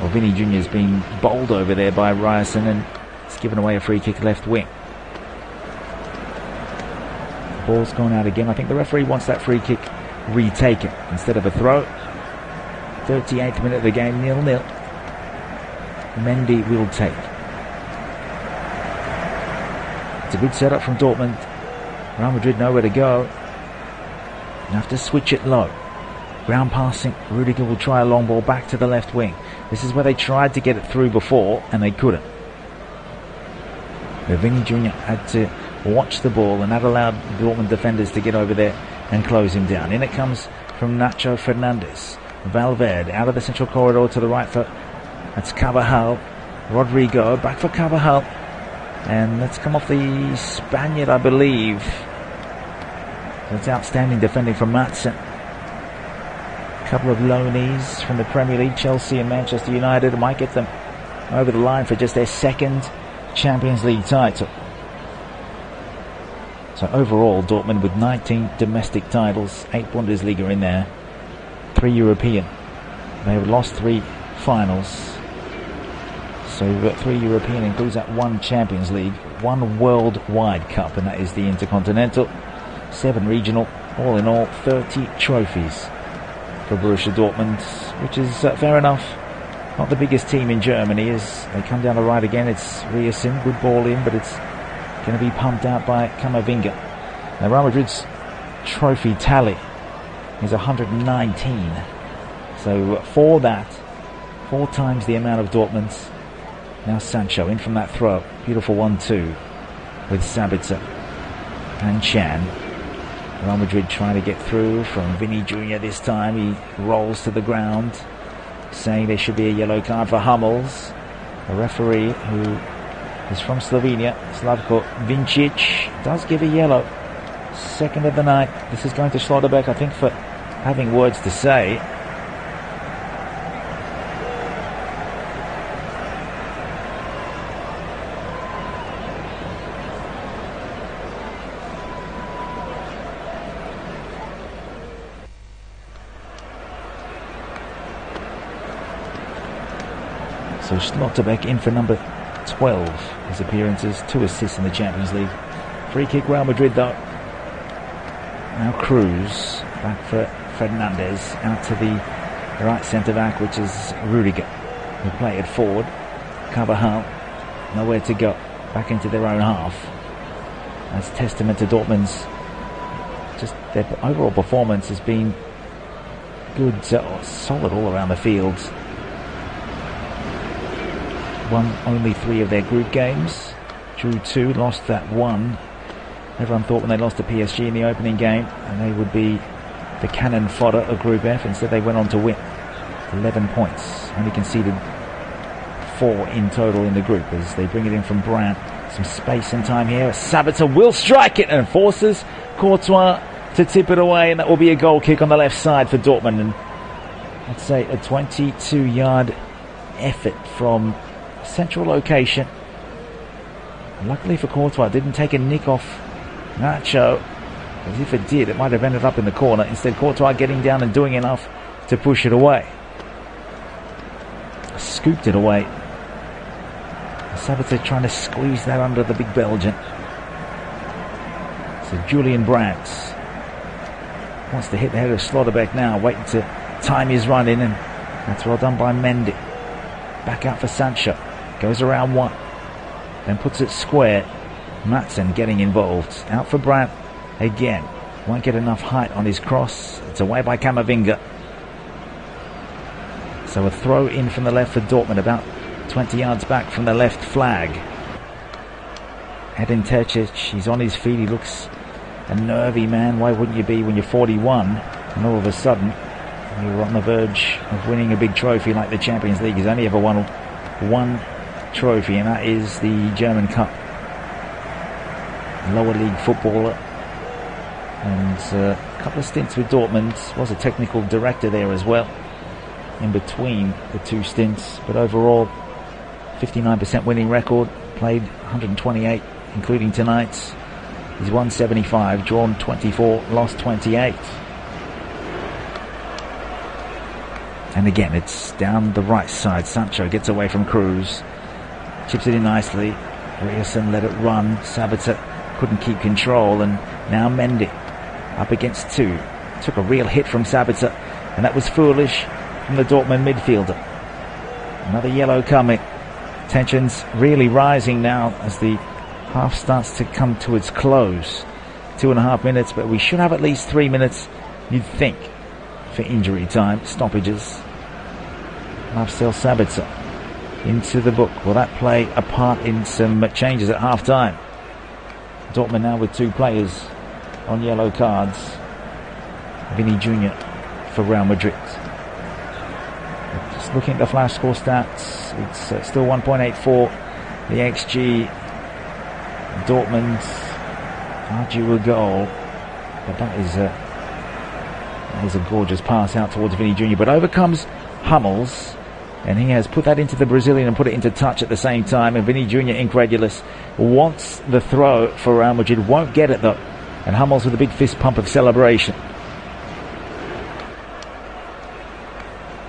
Well, Vinny Jr. is being bowled over there by Ryerson and it's given away a free kick left wing. The ball's gone out again. I think the referee wants that free kick retaken instead of a throw. 38th minute of the game, 0-0. Mendy will take. It's a good setup from Dortmund. Real Madrid nowhere to go. You have to switch it low. Ground passing. Rudiger will try a long ball back to the left wing. This is where they tried to get it through before and they couldn't. But Vinny Jr. had to watch the ball and that allowed Dortmund defenders to get over there and close him down. In it comes from Nacho Fernandez. Valverde out of the central corridor to the right for that's Carvajal. Rodrigo back for Carvajal, and let's come off the Spaniard, I believe. That's outstanding defending from Madsen. A couple of loanees from the Premier League, Chelsea and Manchester United, might get them over the line for just their second Champions League title. So overall, Dortmund with 19 domestic titles, 8 Bundesliga in there, 3 European. They have lost 3 finals. So we've got 3 European, includes that 1 Champions League, 1 Worldwide Cup, and that is the Intercontinental, 7 regional, all in all 30 trophies for Borussia Dortmund, which is fair enough. Not the biggest team in Germany as they come down the right again. It's Riesen, good ball in, but it's going to be pumped out by Camavinga. Now Real Madrid's trophy tally is 119. So for that, 4 times the amount of Dortmund's. Now Sancho in from that throw. Beautiful 1-2 with Sabitzer and Chan. Real Madrid trying to get through from Vinny Jr. this time. He rolls to the ground, saying there should be a yellow card for Hummels. The referee, who is from Slovenia, Slavko Vincic, does give a yellow. Second of the night. This is going to Schlotterbeck, I think, for having words to say. So Schlotterbeck in for number 12. His appearances, 2 assists in the Champions League. Free kick Real Madrid though. Now Cruz back for Fernandez out to the right centre back, which is Rudiger. Who play it forward. Carvajal nowhere to go. Back into their own half. That's testament to Dortmund's just their overall performance has been good, solid all around the field. Won only 3 of their group games, drew 2, lost that 1. Everyone thought when they lost to PSG in the opening game and they would be the cannon fodder of Group F. Instead they went on to win 11 points, only conceded 4 in total in the group as they bring it in from Brandt. Some space and time here. Sabitzer will strike it and forces Courtois to tip it away, and that will be a goal kick on the left side for Dortmund. And I'd say a 22-yard effort from central location. And luckily for Courtois, it didn't take a nick off Nacho, as if it did, it might have ended up in the corner. Instead, Courtois getting down and doing enough to push it away. Scooped it away. Sabitzer trying to squeeze that under the big Belgian. So Julian Brandt wants to hit the head of Schlotterbeck now, waiting to time his run in, and that's well done by Mendy. Back out for Sancho. Goes around 1. Then puts it square. Madsen getting involved. Out for Brandt again. Won't get enough height on his cross. It's away by Camavinga. So a throw in from the left for Dortmund, about 20 yards back from the left flag. Edin Terzic, he's on his feet. He looks a nervy man. Why wouldn't you be when you're 41 and all of a sudden you're on the verge of winning a big trophy like the Champions League? He's only ever won 1 trophy, and that is the German Cup. Lower league footballer, and a couple of stints with Dortmund. Was a technical director there as well in between the 2 stints, but overall 59% winning record. Played 128 including tonight's. He's won 75, drawn 24, lost 28. And again, it's down the right side. Sancho gets away from Cruz, chips it in nicely. Ryerson let it run. Sabitzer couldn't keep control, and now Mendy up against 2. Took a real hit from Sabitzer, and that was foolish from the Dortmund midfielder. Another yellow coming. Tensions really rising now as the half starts to come to its close. 2.5 minutes, but we should have at least 3 minutes, you'd think, for injury time, stoppages. Marcel Sabitzer into the book. Will that play a part in some changes at half time? Dortmund now with 2 players on yellow cards. Vinny Jr. for Real Madrid. Just looking at the flash score stats, it's still 1.84. The XG, Dortmund are due a goal, but that is a gorgeous pass out towards Vinny Jr. But over comes Hummels, and he has put that into the Brazilian and put it into touch at the same time. And Vinny Jr., incredulous, wants the throw for Real Madrid, won't get it though. And Hummels with a big fist pump of celebration.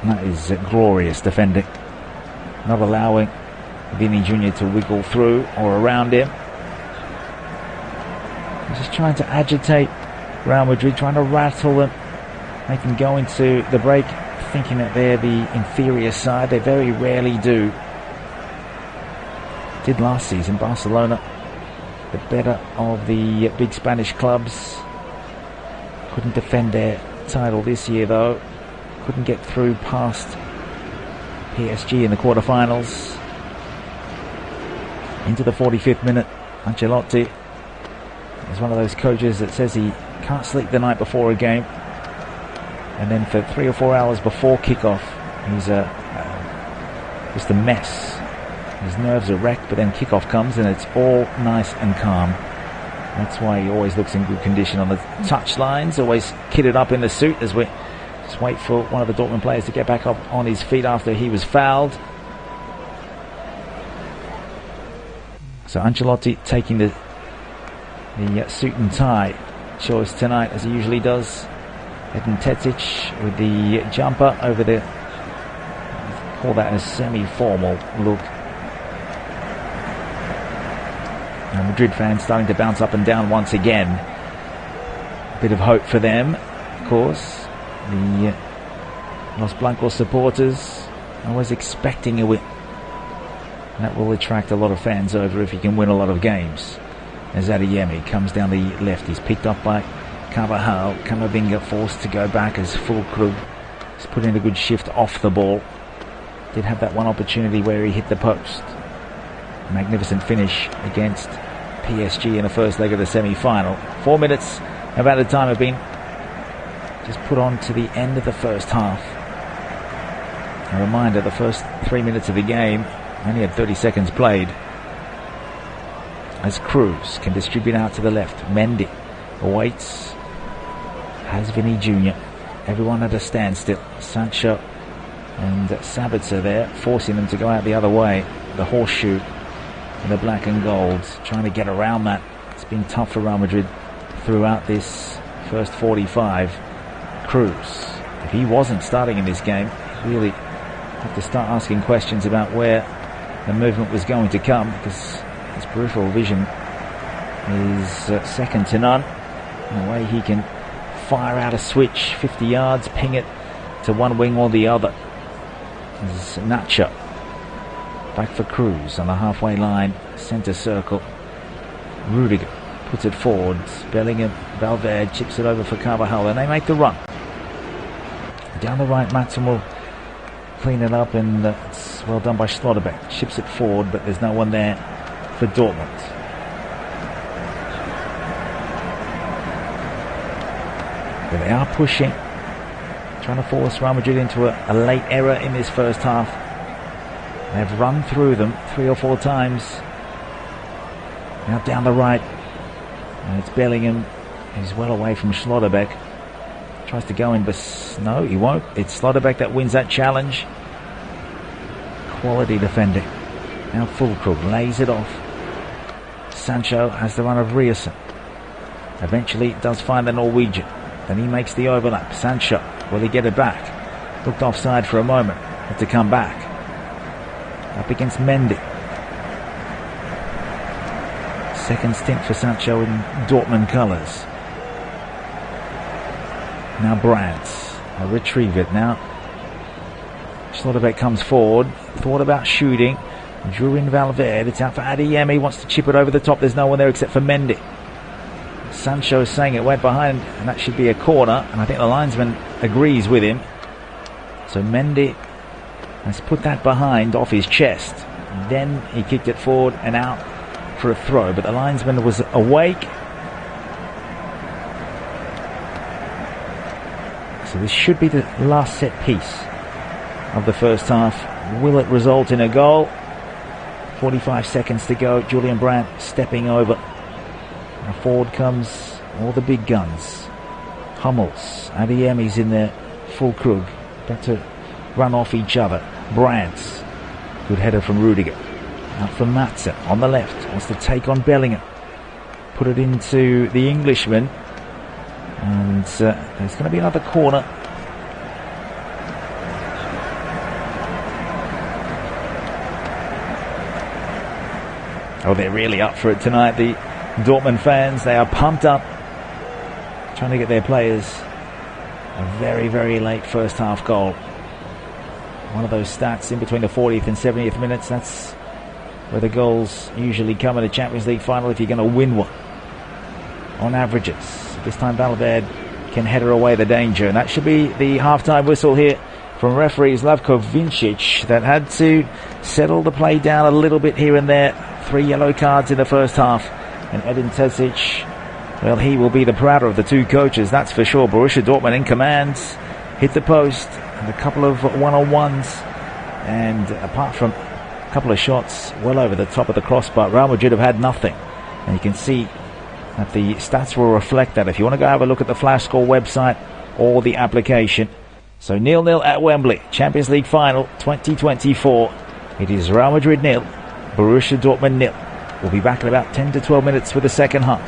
And that is glorious defending. Not allowing Vinny Jr. to wiggle through or around him. He's just trying to agitate Real Madrid, trying to rattle them, make them go into the break thinking that they're the inferior side. They very rarely do. Did last season. Barcelona, the better of the big Spanish clubs. Couldn't defend their title this year though. Couldn't get through past PSG in the quarterfinals. Into the 45th minute, Ancelotti is one of those coaches that says he can't sleep the night before a game, and then for 3 or 4 hours before kickoff he's just a mess. His nerves are wrecked, but then kickoff comes and it's all nice and calm. That's why he always looks in good condition on the touch lines, always kitted up in the suit, as we just wait for one of the Dortmund players to get back up on his feet after he was fouled. So Ancelotti taking the suit and tie choice tonight, as he usually does. Edin Terzic with the jumper over the call that a semi-formal look. And Madrid fans starting to bounce up and down once again. A bit of hope for them, of course. The Los Blancos supporters are always expecting a win. And that will attract a lot of fans over if you can win a lot of games. As Adeyemi comes down the left, he's picked up by Carvajal. Camavinga forced to go back as Fulkrug has put in a good shift off the ball. Did have that one opportunity where he hit the post. Magnificent finish against PSG in the first leg of the semi-final. 4 minutes of added time have been just put on to the end of the first half. A reminder, the first 3 minutes of the game only had 30 seconds played. As Cruz can distribute out to the left. Mendy awaits. Has Vinny Jr. Everyone at a standstill. Sancho and Sabitzer there, forcing them to go out the other way. The horseshoe in the black and gold, trying to get around that. It's been tough for Real Madrid throughout this first 45. Cruz, if he wasn't starting in this game, he'd really have to start asking questions about where the movement was going to come, because his peripheral vision is second to none. In the way he can fire out a switch 50 yards, ping it to one wing or the other. This is Nacho. Back for Cruz on the halfway line, centre circle. Rudiger puts it forward. Bellingham, Valverde chips it over for Carvajal, and they make the run. Down the right, Matson will clean it up, and it's well done by Schlotterbeck. Chips it forward, but there's no one there for Dortmund. But they are pushing, trying to force Real Madrid into a late error in this first half. They've run through them 3 or 4 times. Now down the right, and it's Bellingham. He's well away from Schlotterbeck. Tries to go in, but no, he won't. It's Schlotterbeck that wins that challenge. Quality defending. Now Fulkrug lays it off. Sancho has the run of Riasson. Eventually does find the Norwegian. Then he makes the overlap. Sancho, will he get it back? Looked offside for a moment. Had to come back. Up against Mendy. Second stint for Sancho in Dortmund colours. Now Brandt. I retrieve it now. Schlotterbeck comes forward. Thought about shooting. Drew in Valverde. It's out for Adeyemi. Wants to chip it over the top. There's no one there except for Mendy. Sancho is saying it went behind, and that should be a corner. And I think the linesman agrees with him. So Mendy has put that behind off his chest. Then he kicked it forward and out for a throw. But the linesman was awake. So this should be the last set piece of the first half. Will it result in a goal? 45 seconds to go. Julian Brandt stepping over. Now forward comes all the big guns. Hummels, Adeyemi's in there. Fulkrug, about to run off each other. Brandt, good header from Rudiger. Out from Matson on the left. Wants to take on Bellingham. Put it into the Englishman. And there's going to be another corner. Oh, they're really up for it tonight, the Dortmund fans. They are pumped up, trying to get their players a very, very late first half goal. One of those stats in between the 40th and 70th minutes. That's where the goals usually come in a Champions League final if you're going to win one. On averages. This time Valverde can header away the danger. And that should be the half-time whistle here from referee Slavko Vincic, that had to settle the play down a little bit here and there. 3 yellow cards in the first half. And Edin Terzic, well, he will be the prouder of the two coaches, that's for sure. Borussia Dortmund in command. Hit the post and a couple of one-on-ones. And apart from a couple of shots well over the top of the crossbar, Real Madrid have had nothing. And you can see that the stats will reflect that if you want to go have a look at the Flash Score website or the application. So 0-0 at Wembley, Champions League Final 2024. It is Real Madrid 0, Borussia Dortmund 0. We'll be back in about 10 to 12 minutes for the second half.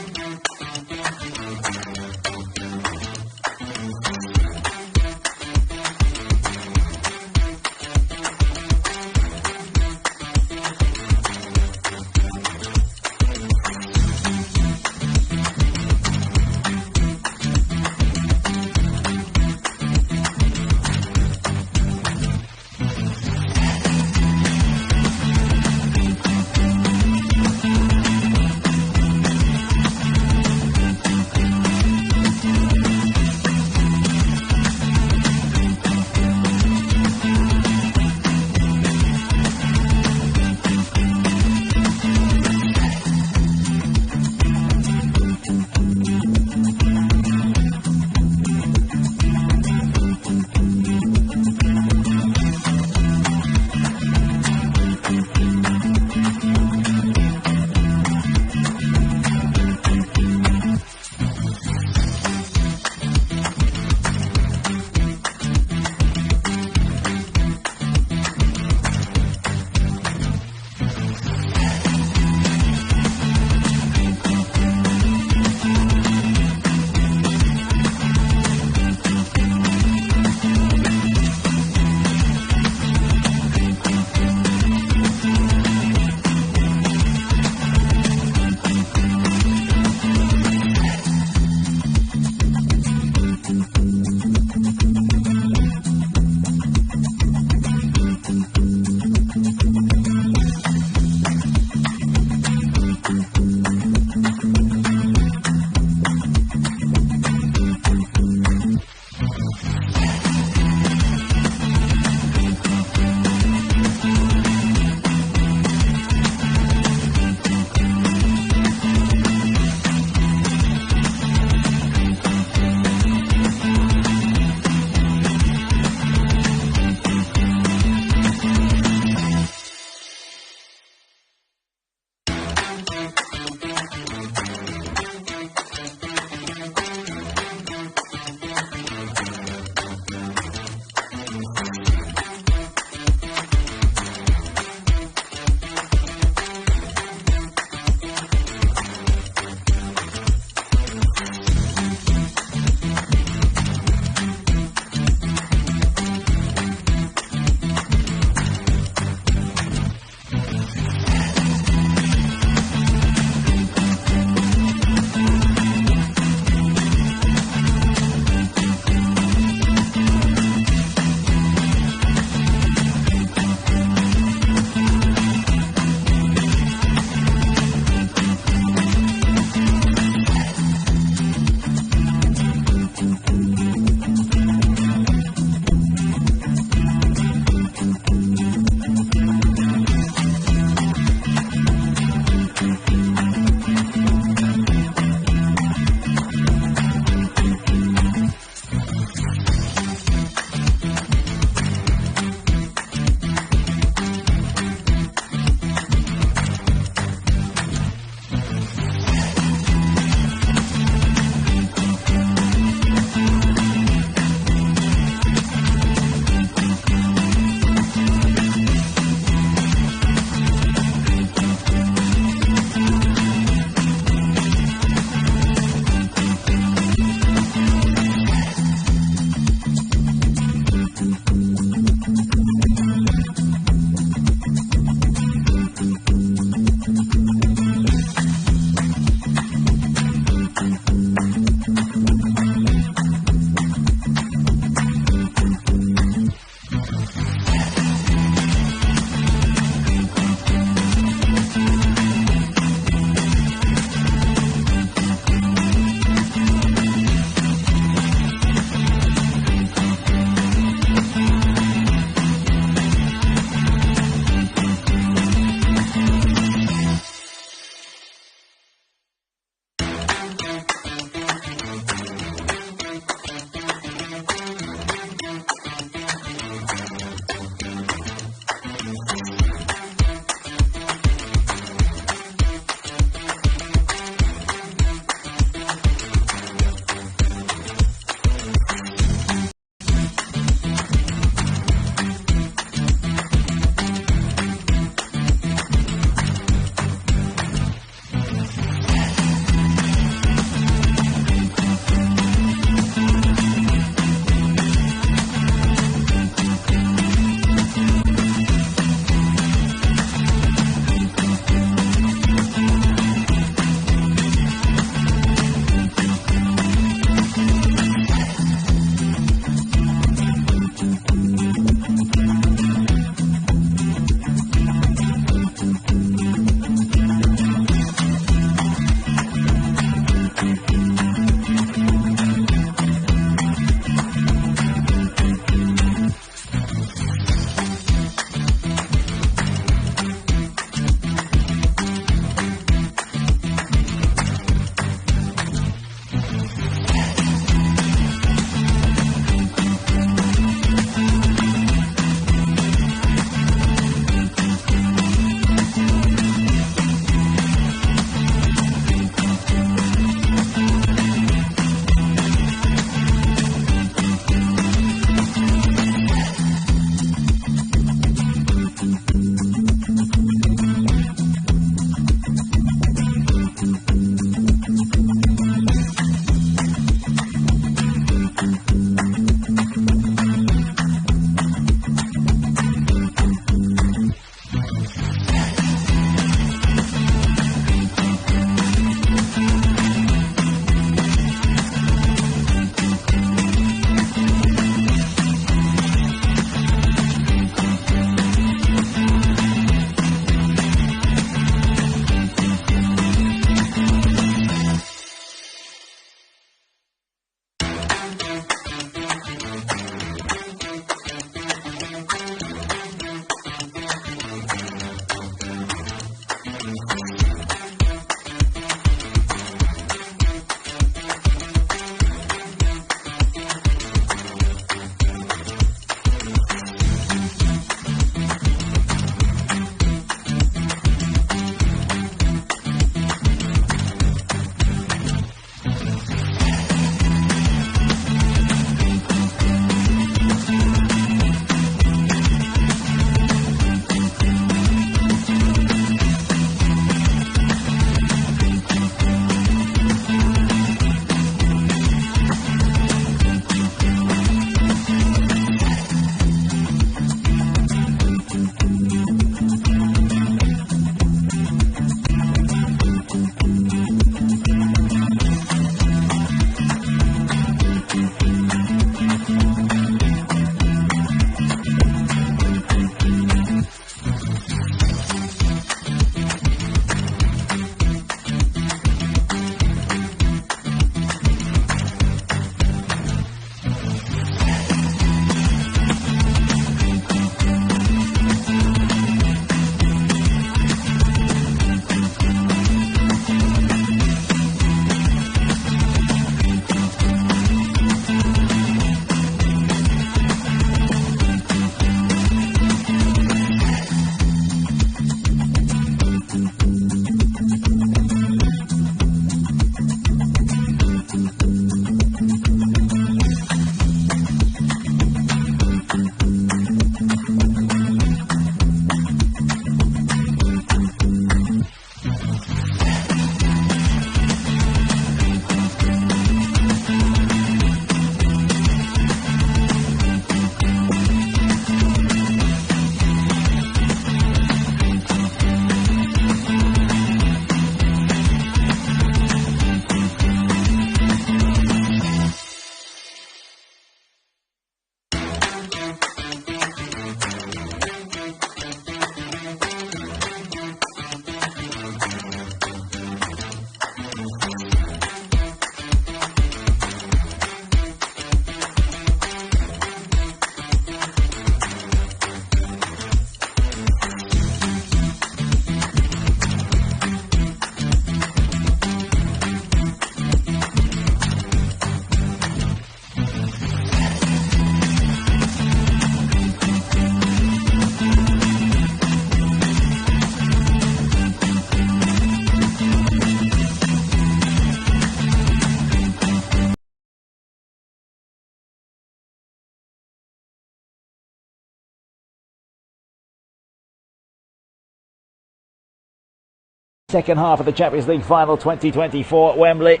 Second half of the Champions League final 2024 at Wembley.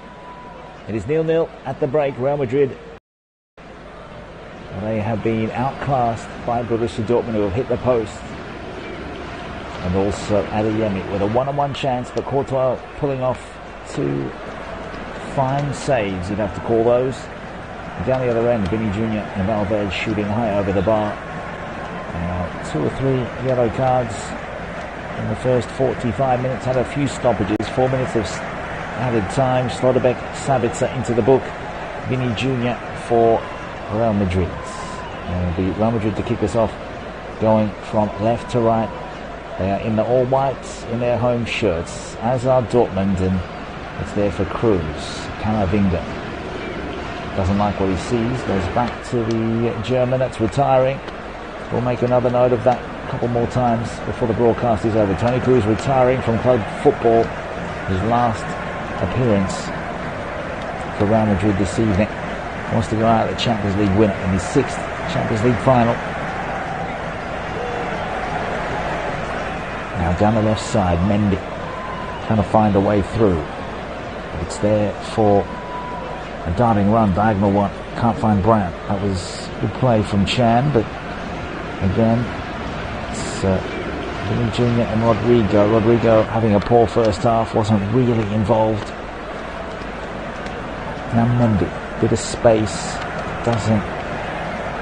It is 0-0 at the break. Real Madrid, they have been outclassed by Borussia Dortmund, who have hit the post. And also Adeyemi with a one-on-one chance, but Courtois pulling off two fine saves, you'd have to call those. Down the other end, Vinny Jr. and Valverde shooting high over the bar. 2 or 3 yellow cards in the first 45 minutes. Had a few stoppages, 4 minutes of added time. Schlotterbeck, Sabitzer into the book. Vinny Jr. for Real Madrid. And it'll be Real Madrid to kick us off, going from left to right. They are in the all-whites in their home shirts, as are Dortmund, and it's there for Cruz. Camavinga doesn't like what he sees, goes back to the German that's retiring. We'll make another note of that a couple more times before the broadcast is over. Toni Kroos retiring from club football, his last appearance for Real Madrid this evening. Wants to go out the Champions League winner in his 6th Champions League final. Now down the left side, Mendy trying to find a way through. But it's there for a darting run, diagonal one. Can't find Brandt. That was good play from Chan, but again, it's Vinny Jr. and Rodrigo. Rodrigo having a poor first half, wasn't really involved. Now Mendy, bit of space, doesn't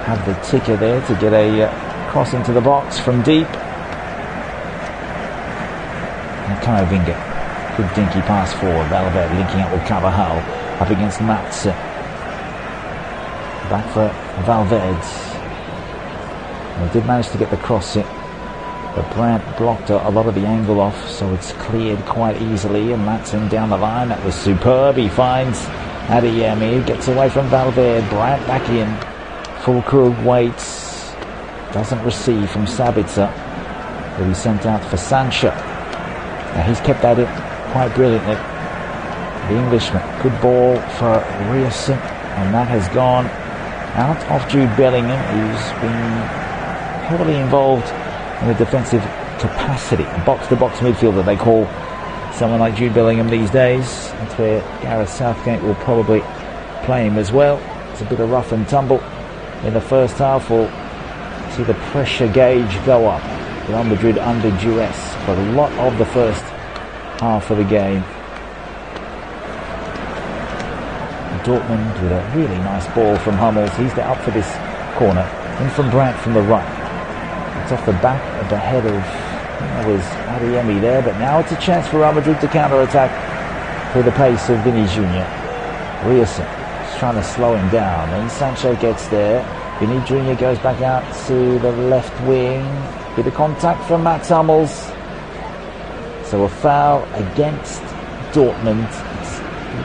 have the ticker there to get a cross into the box from deep. And Camavinga, good dinky pass forward. Valverde linking up with Carvajal, up against Matson. Back for Valverde. They did manage to get the cross in, but Brandt blocked a lot of the angle off, so it's cleared quite easily. And Matson down the line, that was superb. He finds Adeyemi, gets away from Valverde. Brandt back in. Fulkrug waits, doesn't receive from Sabitzer. Will be sent out for Sancho. Now he's kept that in quite brilliantly. The Englishman, good ball for Ryerson, and that has gone out off Jude Bellingham, who's been heavily involved in the defensive capacity. A box-to-box midfielder, they call someone like Jude Bellingham these days. That's where Gareth Southgate will probably play him as well. It's a bit of rough and tumble in the first half. We'll see the pressure gauge go up. Real Madrid under duress for a lot of the first half of the game. Dortmund with a really nice ball from Hummels. He's up for this corner. In from Brandt from the right. It's off the back of the head of, that was Adeyemi there, but now it's a chance for Real Madrid to counter-attack through the pace of Vinny Jr. Ryerson is trying to slow him down, and Sancho gets there. Vinny Jr. goes back out to the left wing. Bit of contact from Mats Hummels. So a foul against Dortmund. It's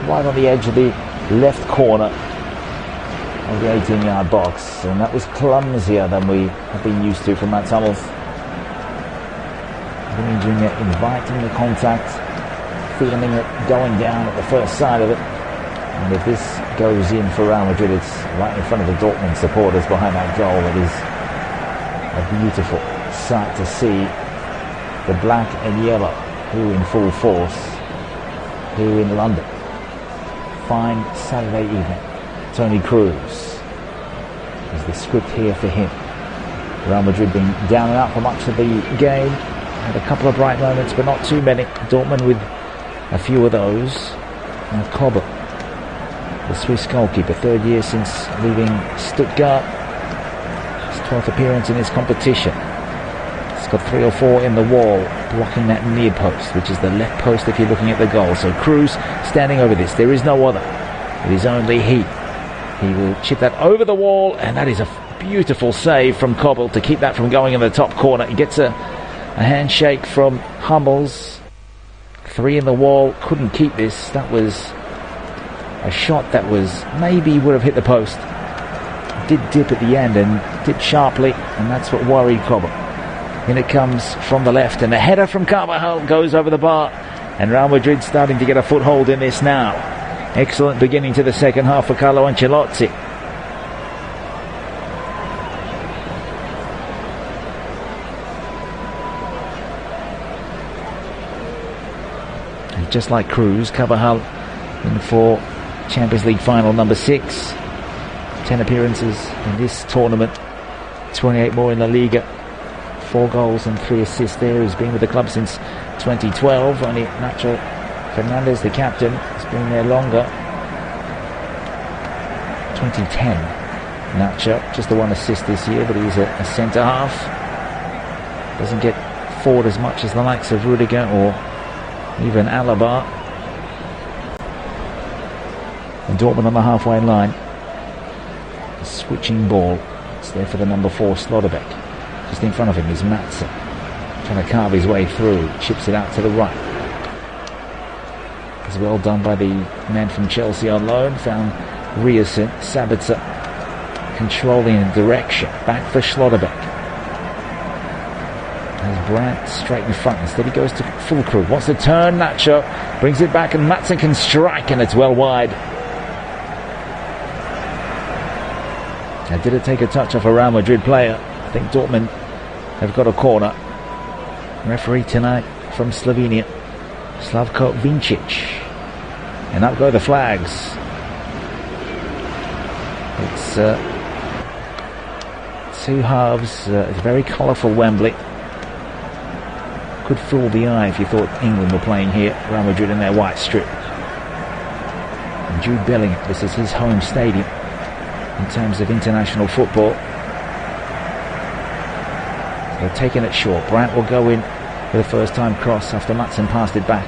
right on the edge of the left corner of the 18-yard box, and that was clumsier than we have been used to from Mats Hummels. Vinny Jr. inviting the contact, feeling it going down at the first side of it. And if this goes in for Real Madrid, it's right in front of the Dortmund supporters behind that goal. It is a beautiful sight to see. The black and yellow, who in full force, here in London. Fine Saturday evening. Toni Kroos is the script here for him. Real Madrid being down and out for much of the game. Had a couple of bright moments, but not too many. Dortmund with a few of those. Now Kobel, the Swiss goalkeeper, 3rd year since leaving Stuttgart. His 12th appearance in this competition. He's got 3 or 4 in the wall, blocking that near post, which is the left post if you're looking at the goal. So Kroos standing over this. There is no other. It is only he. He will chip that over the wall, and that is a beautiful save from Kobel to keep that from going in the top corner. He gets a handshake from Hummels. 3 in the wall, couldn't keep this. That was a shot that was maybe would have hit the post. Did dip at the end and dipped sharply, and that's what worried Kobel. In it comes from the left, and the header from Carvajal goes over the bar, and Real Madrid starting to get a foothold in this now. Excellent beginning to the second half for Carlo Ancelotti. And just like Cruz, Carvajal in for Champions League final number 6. 10 appearances in this tournament, 28 more in La Liga. 4 goals and 3 assists there. He's been with the club since 2012. Only Nacho Fernandez, the captain, has been there longer. 2010. Nacho, just the 1 assist this year, but he's a centre-half. Doesn't get forward as much as the likes of Rudiger or even Alaba. And Dortmund on the halfway line. A switching ball. It's there for the number 4, Slotterbeck. Just in front of him is Matson, trying to carve his way through. Chips it out to the right. It's well done by the man from Chelsea on loan. Found Ryerson. Sabitzer controlling the direction. Back for Slotterbeck. There's Brandt straight in front. Instead he goes to Fulkrug. Wants to turn. Nacho brings it back and Matson can strike, and it's well wide. Now, did it take a touch off a Real Madrid player? I think Dortmund have got a corner. Referee tonight from Slovenia, Slavko Vincic. And up go the flags. It's 2 halves. It's very colourful Wembley. Could fool the eye if you thought England were playing here. Real Madrid in their white strip. And Jude Bellingham, this is his home stadium in terms of international football. They're taking it short. Brandt will go in for the first time cross after Matson passed it back.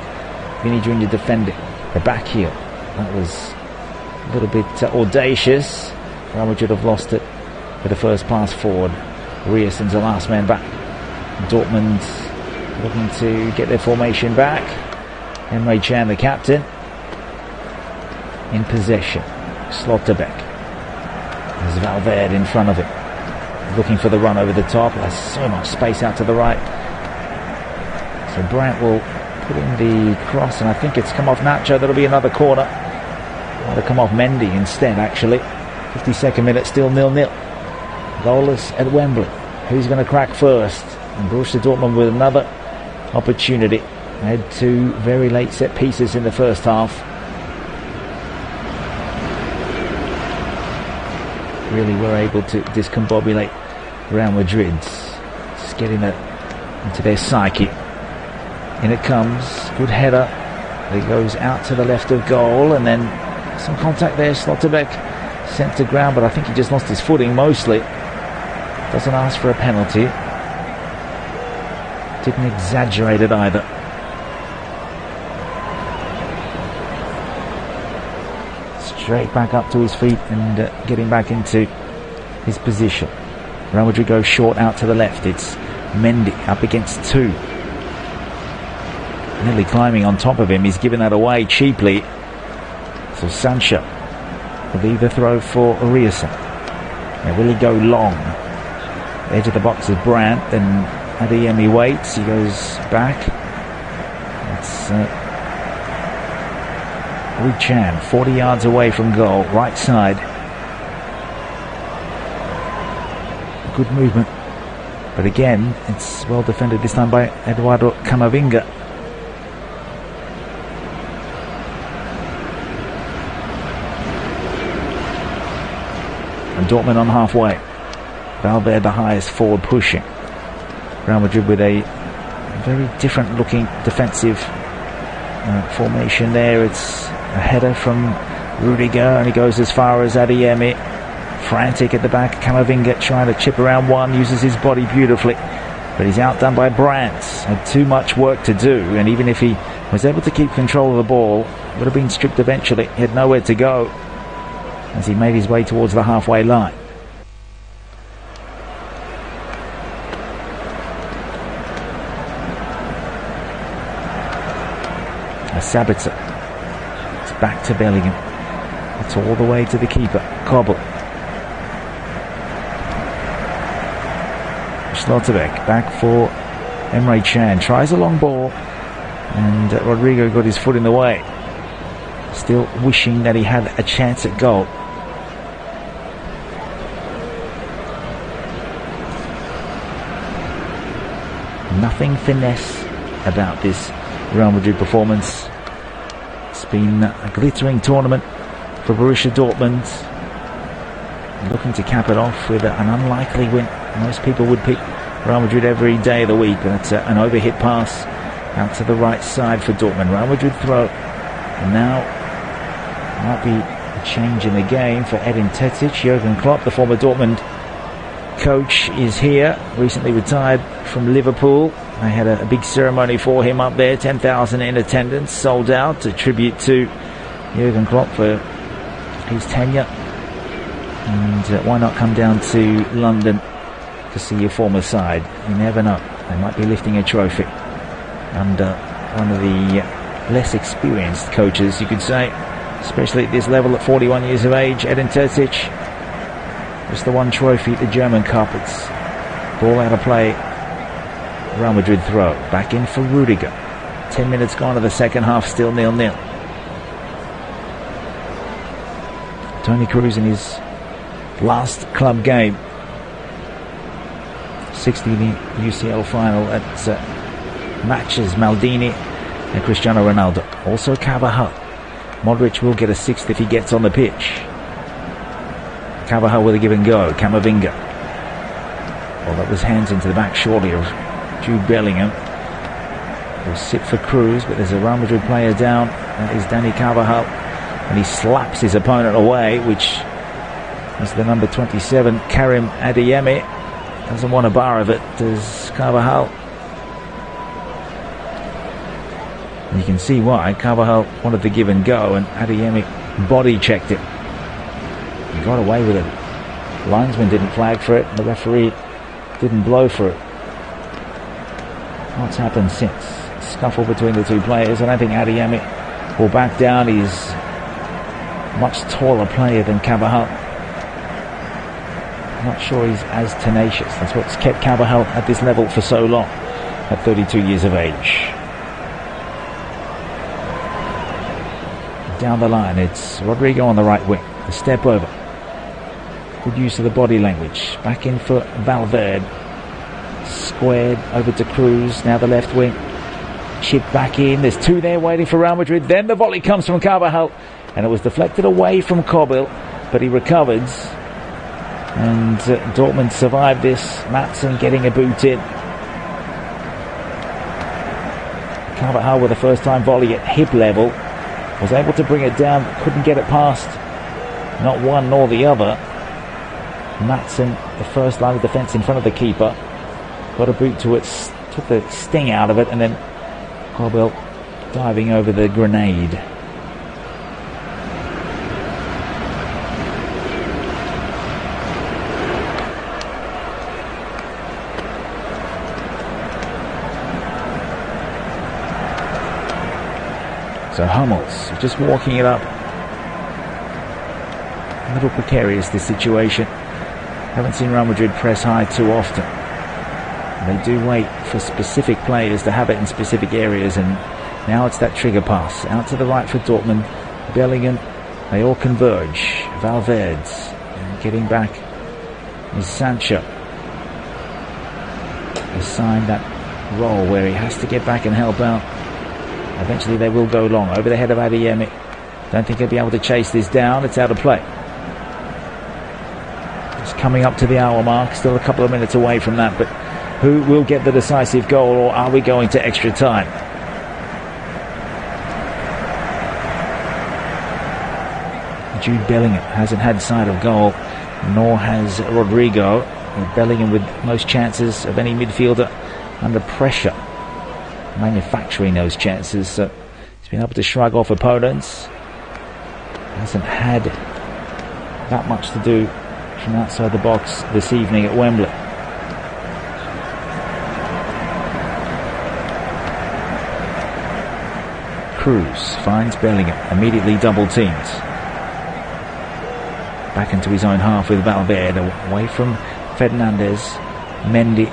Vinny Jr. defending. The back heel. That was a little bit audacious. Real Madrid have lost it with the first pass forward. Rierson's the last man back. Dortmund looking to get their formation back. Emre Can, the captain, in possession. Slotterbeck. There's Valverde in front of him, looking for the run over the top. There's so much space out to the right. So Brandt will put in the cross, and I think it's come off Nacho. That'll be another corner. Might have come off Mendy instead, actually. 52nd minute, still 0-0. Goalless at Wembley. Who's going to crack first? And Borussia Dortmund with another opportunity. They had 2 very late set pieces in the first half. Really were able to discombobulate Real Madrid, just getting it into their psyche. In it comes, good header. It goes out to the left of goal, and then some contact there. Slotterbeck sent to ground, but I think he just lost his footing mostly. Doesn't ask for a penalty. Didn't exaggerate it either. Straight back up to his feet and getting back into his position. Real Madrid goes short out to the left. It's Mendy up against 2. Nearly climbing on top of him. He's given that away cheaply. So Sancho will leave the throw for Ryerson. Now will he go long? Edge of the box is Brandt. Then Adeyemi waits. He goes back. It's Chan, 40 yards away from goal, right side. Good movement, but again it's well defended this time by Eduardo Camavinga. And Dortmund on halfway. Valverde the highest forward pushing. Real Madrid with a very different looking defensive formation there. It's a header from Rudiger, and he goes as far as Adeyemi. Frantic at the back. Camavinga trying to chip around one, uses his body beautifully, but he's outdone by Brandt. Had too much work to do, and even if he was able to keep control of the ball, would have been stripped eventually. He had nowhere to go as he made his way towards the halfway line. Sabitzer. It's back to Bellingham. It's all the way to the keeper. Cobble. Slotterbeck back for Emre Can. Tries a long ball, and Rodrigo got his foot in the way. Still wishing that he had a chance at goal. Nothing finesse about this Real Madrid performance. been a glittering tournament for Borussia Dortmund, looking to cap it off with an unlikely win. Most people would pick Real Madrid every day of the week, but it's an overhit pass out to the right side for Dortmund. Real Madrid throw, and now might be a change in the game for Edin Terzic. Jurgen Klopp, the former Dortmund coach, is here, recently retired from Liverpool. They had a big ceremony for him up there, 10,000 in attendance, sold out, a tribute to Jurgen Klopp for his tenure. And why not come down to London to see your former side? You never know, they might be lifting a trophy under one of the less experienced coaches, you could say, especially at this level at 41 years of age. Edin Terzic, just the one trophy at the German Cup. It's ball out of play, Real Madrid throw, back in for Rudiger. 10 minutes gone of the second half, still 0-0. Toni Kroos in his last club game, 60th UCL final at matches Maldini and Cristiano Ronaldo. Also Carvajal. Modric will get a sixth if he gets on the pitch. Carvajal with a give and go. Camavinga. Well, that was hands into the back shortly of Jude Bellingham. Will sit for Kroos, but there's a Real Madrid player down. That is Dani Carvajal. And he slaps his opponent away, which is the number 27, Karim Adeyemi. Doesn't want a bar of it, does Carvajal. And you can see why. Carvajal wanted the give and go, and Adeyemi body checked it. He got away with it. Linesman didn't flag for it, and the referee didn't blow for it. What's happened since? Scuffle between the two players. I don't think Adeyemi will back down. He's a much taller player than Carvajal. I'm not sure he's as tenacious. That's what's kept Carvajal at this level for so long, at 32 years of age. Down the line, it's Rodrigo on the right wing. The step over. Good use of the body language. Back in for Valverde. Squared over to Kroos. Now the left wing. Chip back in. There's two there waiting for Real Madrid. Then the volley comes from Carvajal. And it was deflected away from Kobil, but he recovers. And Dortmund survived this. Maatsen getting a boot in. Carvajal with a first time volley at hip level. Was able to bring it down, but couldn't get it past not one nor the other. Maatsen, the first line of defence in front of the keeper, got a boot to it, took the sting out of it, and then Kobil diving over the grenade. So Hummels, just walking it up. A little precarious, this situation. Haven't seen Real Madrid press high too often. They do wait for specific players to have it in specific areas, and now it's that trigger pass. Out to the right for Dortmund. Bellingham, they all converge. Valverde, getting back is Sancho. Assigned that role where he has to get back and help out. Eventually they will go long. Over the head of Adeyemi. Don't think he'll be able to chase this down. It's out of play. It's coming up to the hour mark. Still a couple of minutes away from that. But who will get the decisive goal, or are we going to extra time? Jude Bellingham hasn't had sight of goal, nor has Rodrigo. Bellingham with most chances of any midfielder under pressure, manufacturing those chances. So he's been able to shrug off opponents. Hasn't had that much to do from outside the box this evening at Wembley. Kroos finds Bellingham, immediately double teamed. Back into his own half with Valverde, away from Fernandes. Mendy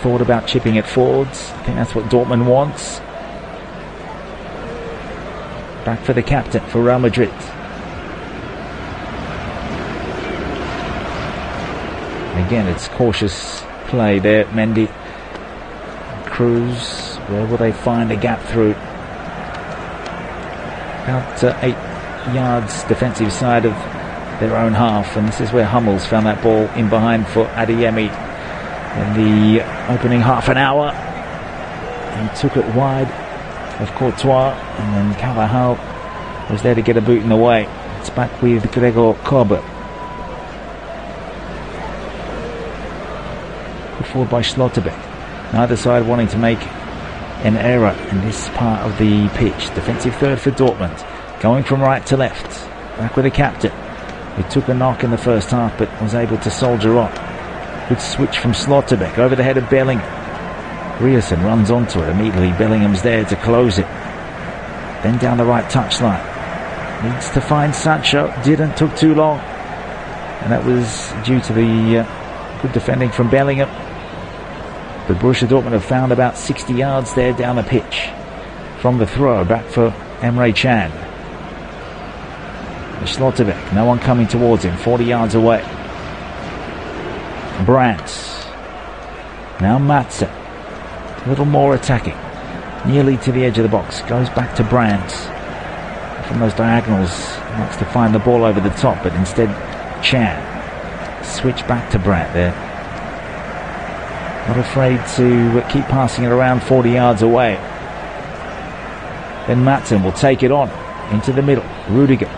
thought about chipping it forwards. I think that's what Dortmund wants. Back for the captain for Real Madrid. Again, it's cautious play there. Mendy, Kroos, where will they find a gap through? about 8 yards defensive side of their own half, and this is where Hummels found that ball in behind for Adeyemi in the opening half an hour. He took it wide of Courtois, and then Carvajal was there to get a boot in the way. It's back with Gregor Kobel. Put forward by Schlotterbeck. Neither side wanting to make an error in this part of the pitch. Defensive third for Dortmund, going from right to left. Back with the captain, who took a knock in the first half but was able to soldier on. Good switch from Schlotterbeck over the head of Bellingham. Ryerson runs onto it immediately. Bellingham's there to close it. Then down the right touchline. Needs to find Sancho. Didn't, took too long. And that was due to the good defending from Bellingham. But Borussia Dortmund have found about 60 yards there down the pitch. From the throw, back for Emre Can. Schlotterbeck, no one coming towards him, 40 yards away. Brandt. Now Madsen. A little more attacking. Nearly to the edge of the box. Goes back to Brandt. From those diagonals, he wants to find the ball over the top, but instead Chan. Switch back to Brandt there. Not afraid to keep passing it around 40 yards away. Then Madsen will take it on into the middle. Rudiger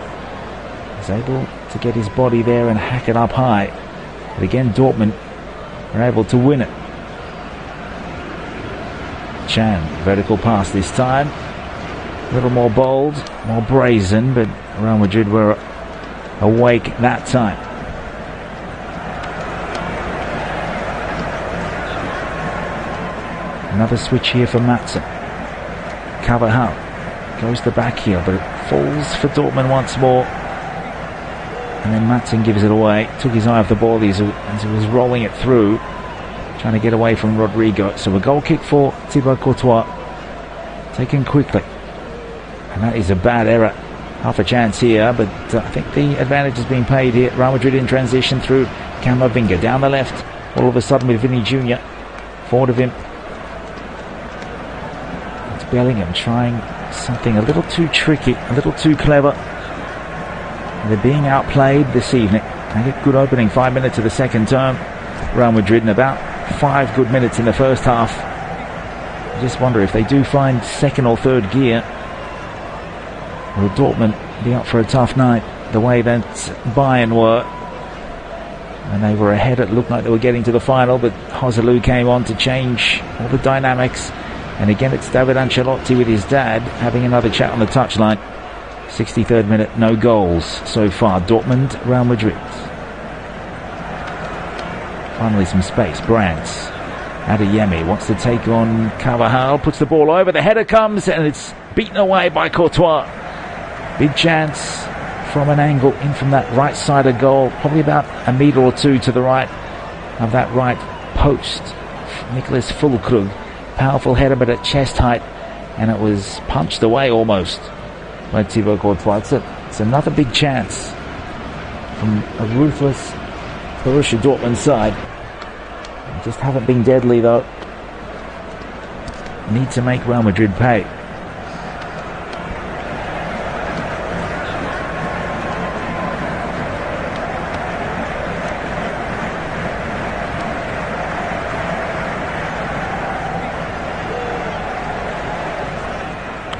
is able to get his body there and hack it up high. But again, Dortmund are able to win it. Chan, vertical pass this time. A little more bold, more brazen, but Real Madrid were awake that time. Another switch here for Madsen. Carvajal goes the back heel, but it falls for Dortmund once more. And then Madsen gives it away. Took his eye off the ball as he was rolling it through, trying to get away from Rodrigo. So a goal kick for Thibaut Courtois, taken quickly. And that is a bad error. Half a chance here, but I think the advantage has been paid here. Real Madrid in transition through Camavinga. Down the left, all of a sudden with Vinny Jr. Forward of him. It's Bellingham trying something a little too tricky, a little too clever. They're being outplayed this evening. They get good opening, 5 minutes of the second term. Real Madrid in about 5 good minutes in the first half. I just wonder if they do find second or third gear, will Dortmund be up for a tough night, the way that Bayern were. And they were ahead, it looked like they were getting to the final, but Joselu came on to change all the dynamics. And again, it's David Ancelotti with his dad having another chat on the touchline. 63rd minute, no goals so far. Dortmund, Real Madrid. Finally some space. Brandt. Adeyemi wants to take on Carvajal. Puts the ball over. The header comes and it's beaten away by Courtois. Big chance from an angle in from that right side of goal. Probably about a metre or two to the right of that right post. Nicholas Füllkrug. Powerful header but at chest height. And it was punched away almost by Thibaut Courtois. It's another big chance from a ruthless Borussia Dortmund side. They just haven't been deadly though. Need to make Real Madrid pay.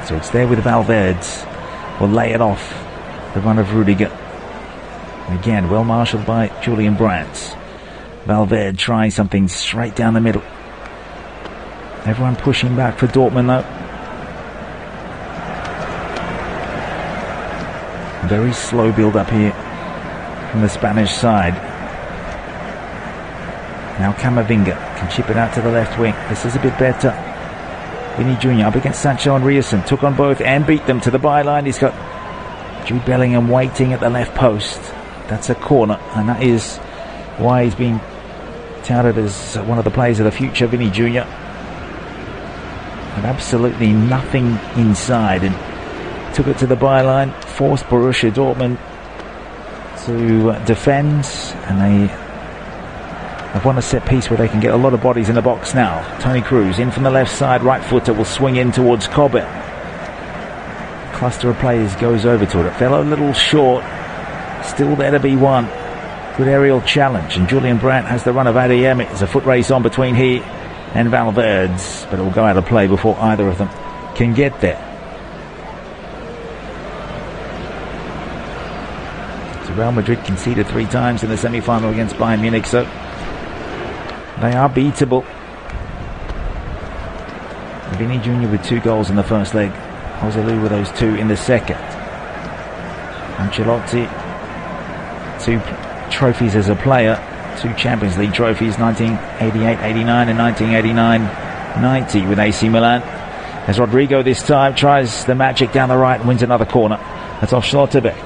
So it's there with Valverde. Will lay it off the run of Rudiger. Again, well marshalled by Julian Brandt. Valverde trying something straight down the middle. Everyone pushing back for Dortmund though. Very slow build up here from the Spanish side. Now Camavinga can chip it out to the left wing. This is a bit better. Vinny Jr. up against Sancho and Ryerson. Took on both and beat them to the byline. He's got Jude Bellingham waiting at the left post. That's a corner, and that is why he's being touted as one of the players of the future, Vinny Jr. And absolutely nothing inside, and took it to the byline, forced Borussia Dortmund to defend, and they have won a set piece where they can get a lot of bodies in the box now. Toni Kroos in from the left side, right footer will swing in towards Kobel. cluster of players goes over to it. It fell a little short. Still there to be won. Good aerial challenge. And Julian Brandt has the run of ADM. It's a foot race on between he and Valverde's, but it will go out of play before either of them can get there. So Real Madrid conceded 3 times in the semi-final against Bayern Munich, so they are beatable. Vinny Jr. with 2 goals in the first leg. Joselu with those 2 in the second. Ancelotti, 2 trophies as a player, 2 Champions League trophies, 1988-89 and 1989-90 with AC Milan. As Rodrigo this time tries the magic down the right and wins another corner. That's off Schlotterbeck.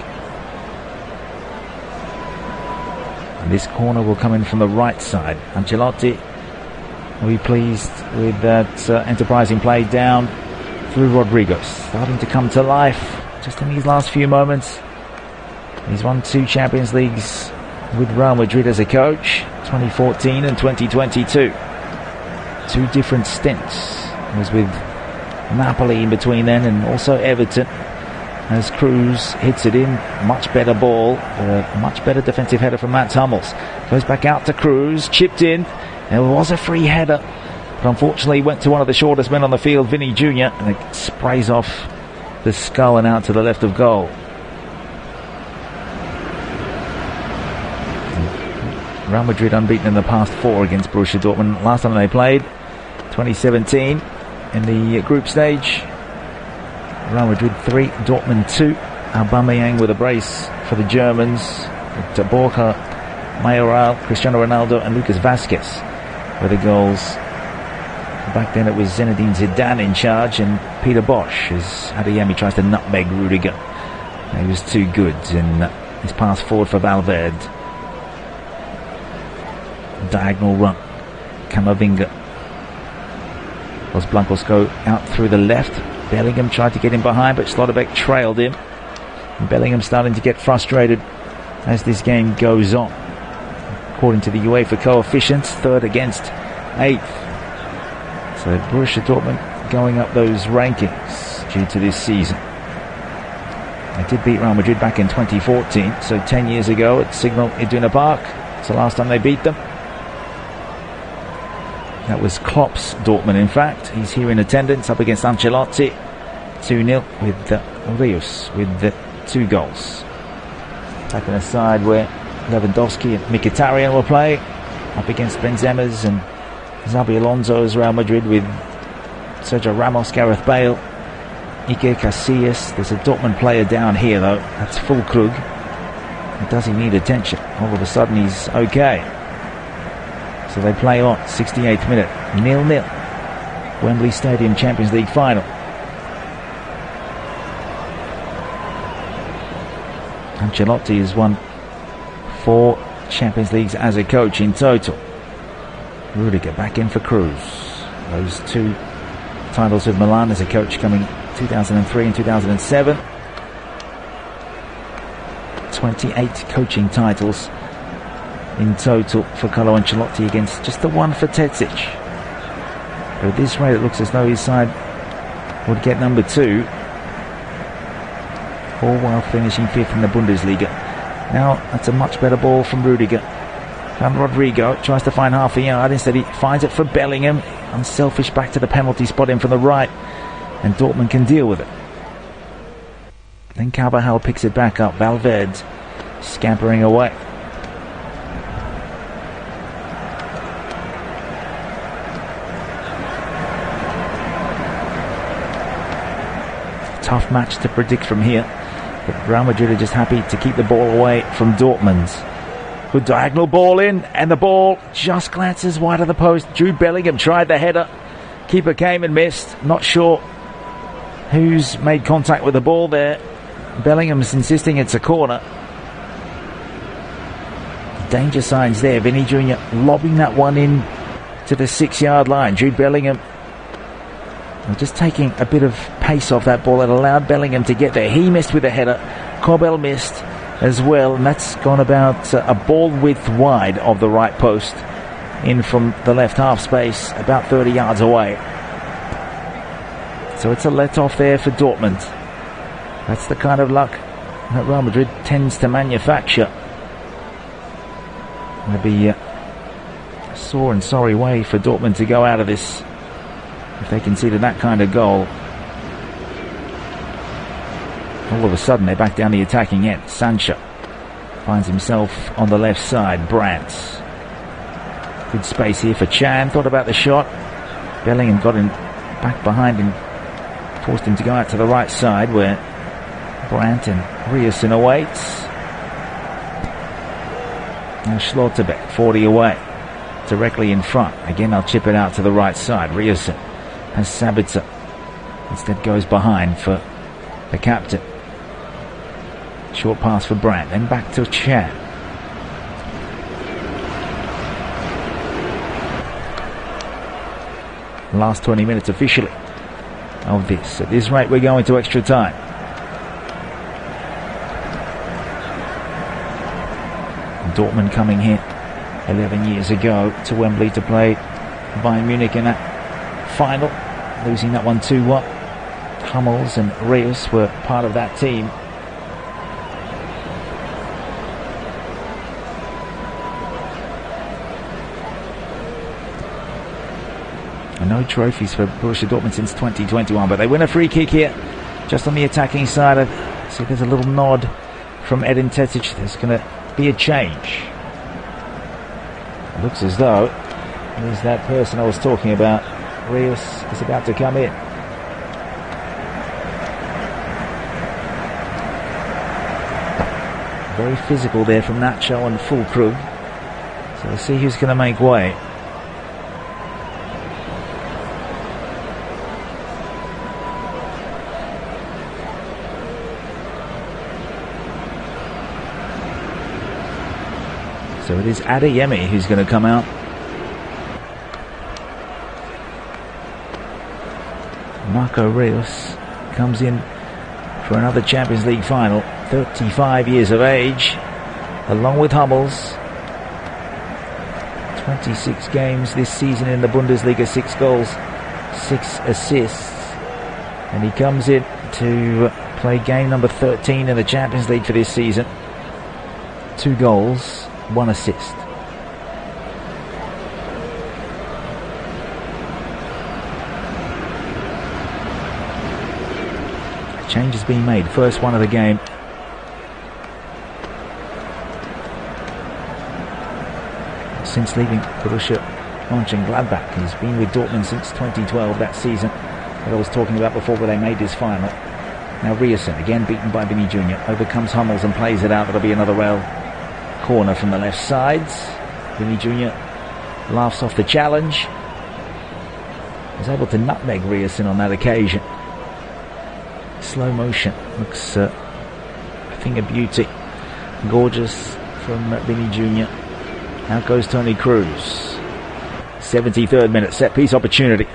And this corner will come in from the right side. Ancelotti will be pleased with that enterprising play down through Rodrigo. Starting to come to life just in these last few moments. He's won 2 Champions Leagues with Real Madrid as a coach, 2014 and 2022. 2 different stints. He was with Napoli in between then, and also Everton, as Cruz hits it in. Much better ball, a much better defensive header from Mats Hummels. Goes back out to Cruz, chipped in. There was a free header, but unfortunately went to one of the shortest men on the field, Vinny Jr., and it sprays off the skull and out to the left of goal. Real Madrid unbeaten in the past 4 against Borussia Dortmund. Last time they played, 2017, in the group stage. Real Madrid 3, Dortmund 2. Aubameyang with a brace for the Germans. Borja Mayoral, Cristiano Ronaldo and Lucas Vazquez were the goals. Back then it was Zinedine Zidane in charge, and Peter Bosch as Adeyemi tries to nutmeg Rudiger. He was too good in his pass forward for Valverde. Diagonal run. Camavinga. Los Blancos go out through the left. Bellingham tried to get him behind, but Schlotterbeck trailed him. And Bellingham starting to get frustrated as this game goes on. According to the UEFA coefficients, 3rd against 8th. So Borussia Dortmund going up those rankings due to this season. They did beat Real Madrid back in 2014, so 10 years ago at Signal Iduna Park. It's the last time they beat them. That was Klopp's Dortmund, in fact. He's here in attendance up against Ancelotti. 2-0 with Rios with the 2 goals. Back on the side where Lewandowski and Mkhitaryan will play. Up against Benzema's and Xabi Alonso's Real Madrid with Sergio Ramos, Gareth Bale, Iker Casillas. There's a Dortmund player down here though. That's Füllkrug. Does he need attention? All of a sudden he's okay. So they play on, 68th minute, 0-0. Wembley Stadium Champions League final. Ancelotti has won 4 Champions Leagues as a coach in total. Rudiger back in for Cruz. Those 2 titles with Milan as a coach coming 2003 and 2007. 28 coaching titles in total for Carlo Ancelotti against just the 1 for Terzic. But at this rate it looks as though his side would get number 2, all while finishing 5th in the Bundesliga. Now that's a much better ball from Rudiger. And Rodrigo tries to find half a yard. Instead he finds it for Bellingham. Unselfish back to the penalty spot in from the right, and Dortmund can deal with it. Then Carvajal picks it back up. Valverde scampering away. Tough match to predict from here, but Real Madrid are just happy to keep the ball away from Dortmund. Good diagonal ball in, and the ball just glances wide of the post. Jude Bellingham tried the header. Keeper came and missed. Not sure who's made contact with the ball there. Bellingham's insisting it's a corner. Danger signs there. Vinny Jr. lobbing that one in to the 6-yard line. Jude Bellingham just taking a bit of pace off that ball that allowed Bellingham to get there. He missed with a header. Kobel missed as well, and that's gone about a ball width wide of the right post, in from the left half space, about 30 yards away. So it's a let off there for Dortmund. That's the kind of luck that Real Madrid tends to manufacture. It'll be a sore and sorry way for Dortmund to go out of this if they conceded that kind of goal. All of a sudden they're back down the attacking end. Sancho finds himself on the left side. Brandt. Good space here for Chan. Thought about the shot. Bellingham got him back behind him. Forced him to go out to the right side where Brandt and Riasson awaits. Now Schlotterbeck, 40 away. Directly in front. Again they'll chip it out to the right side. Riasson has Sabitzer. Instead goes behind for the captain. Short pass for Brandt. Then back to Chan. Last 20 minutes officially of this. At this rate we're going to extra time. Dortmund coming here 11 years ago to Wembley to play Bayern Munich in that final, losing that one 2-1. Hummels and Reyes were part of that team. No trophies for Borussia Dortmund since 2021, but they win a free kick here just on the attacking side. I see there's a little nod from Edin Terzic. There's going to be a change. It looks as though there's that person I was talking about. Reyes is about to come in. Very physical there from Nacho and Fulkrug. So we'll see who's going to make way. So it is Adeyemi who's going to come out. Marco Reus comes in for another Champions League final. 35 years of age, along with Hummels. 26 games this season in the Bundesliga, 6 goals, 6 assists. And he comes in to play game number 13 in the Champions League for this season. 2 goals, 1 assist. A change has been made. First one of the game. Since leaving Borussia Mönchengladbach, he's been with Dortmund since 2012, that season that I was talking about before, where they made this final. Now Riasson, again beaten by Vinny Jr., overcomes Hummels and plays it out. That'll be another rail corner from the left sides. Vinny Jr. laughs off the challenge. Was able to nutmeg Riasson on that occasion. Slow motion. Looks a thing of beauty. Gorgeous from Vinny Jr. Out goes Toni Kroos. 73rd minute, set piece opportunity.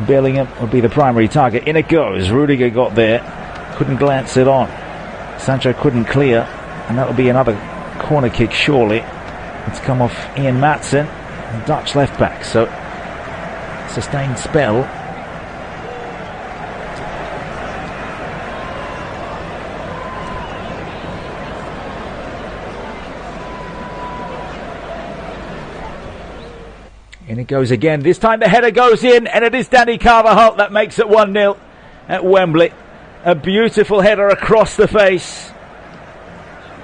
Bellingham will be the primary target. In it goes. Rudiger got there. Couldn't glance it on. Sancho couldn't clear. And that will be another corner kick, surely. It's come off Ian Maatsen, Dutch left back. So, sustained spell. And it goes again. This time the header goes in, and it is Dani Carvajal that makes it 1-0 at Wembley. A beautiful header across the face.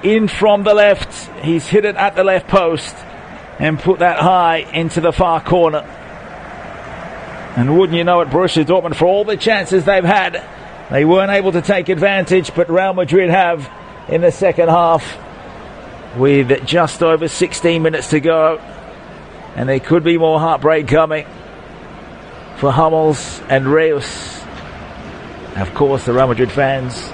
In from the left. He's hit it at the left post and put that high into the far corner. And wouldn't you know it, Borussia Dortmund, for all the chances they've had, they weren't able to take advantage, but Real Madrid have in the second half with just over 16 minutes to go. And there could be more heartbreak coming for Hummels and Reus. Of course, the Real Madrid fans,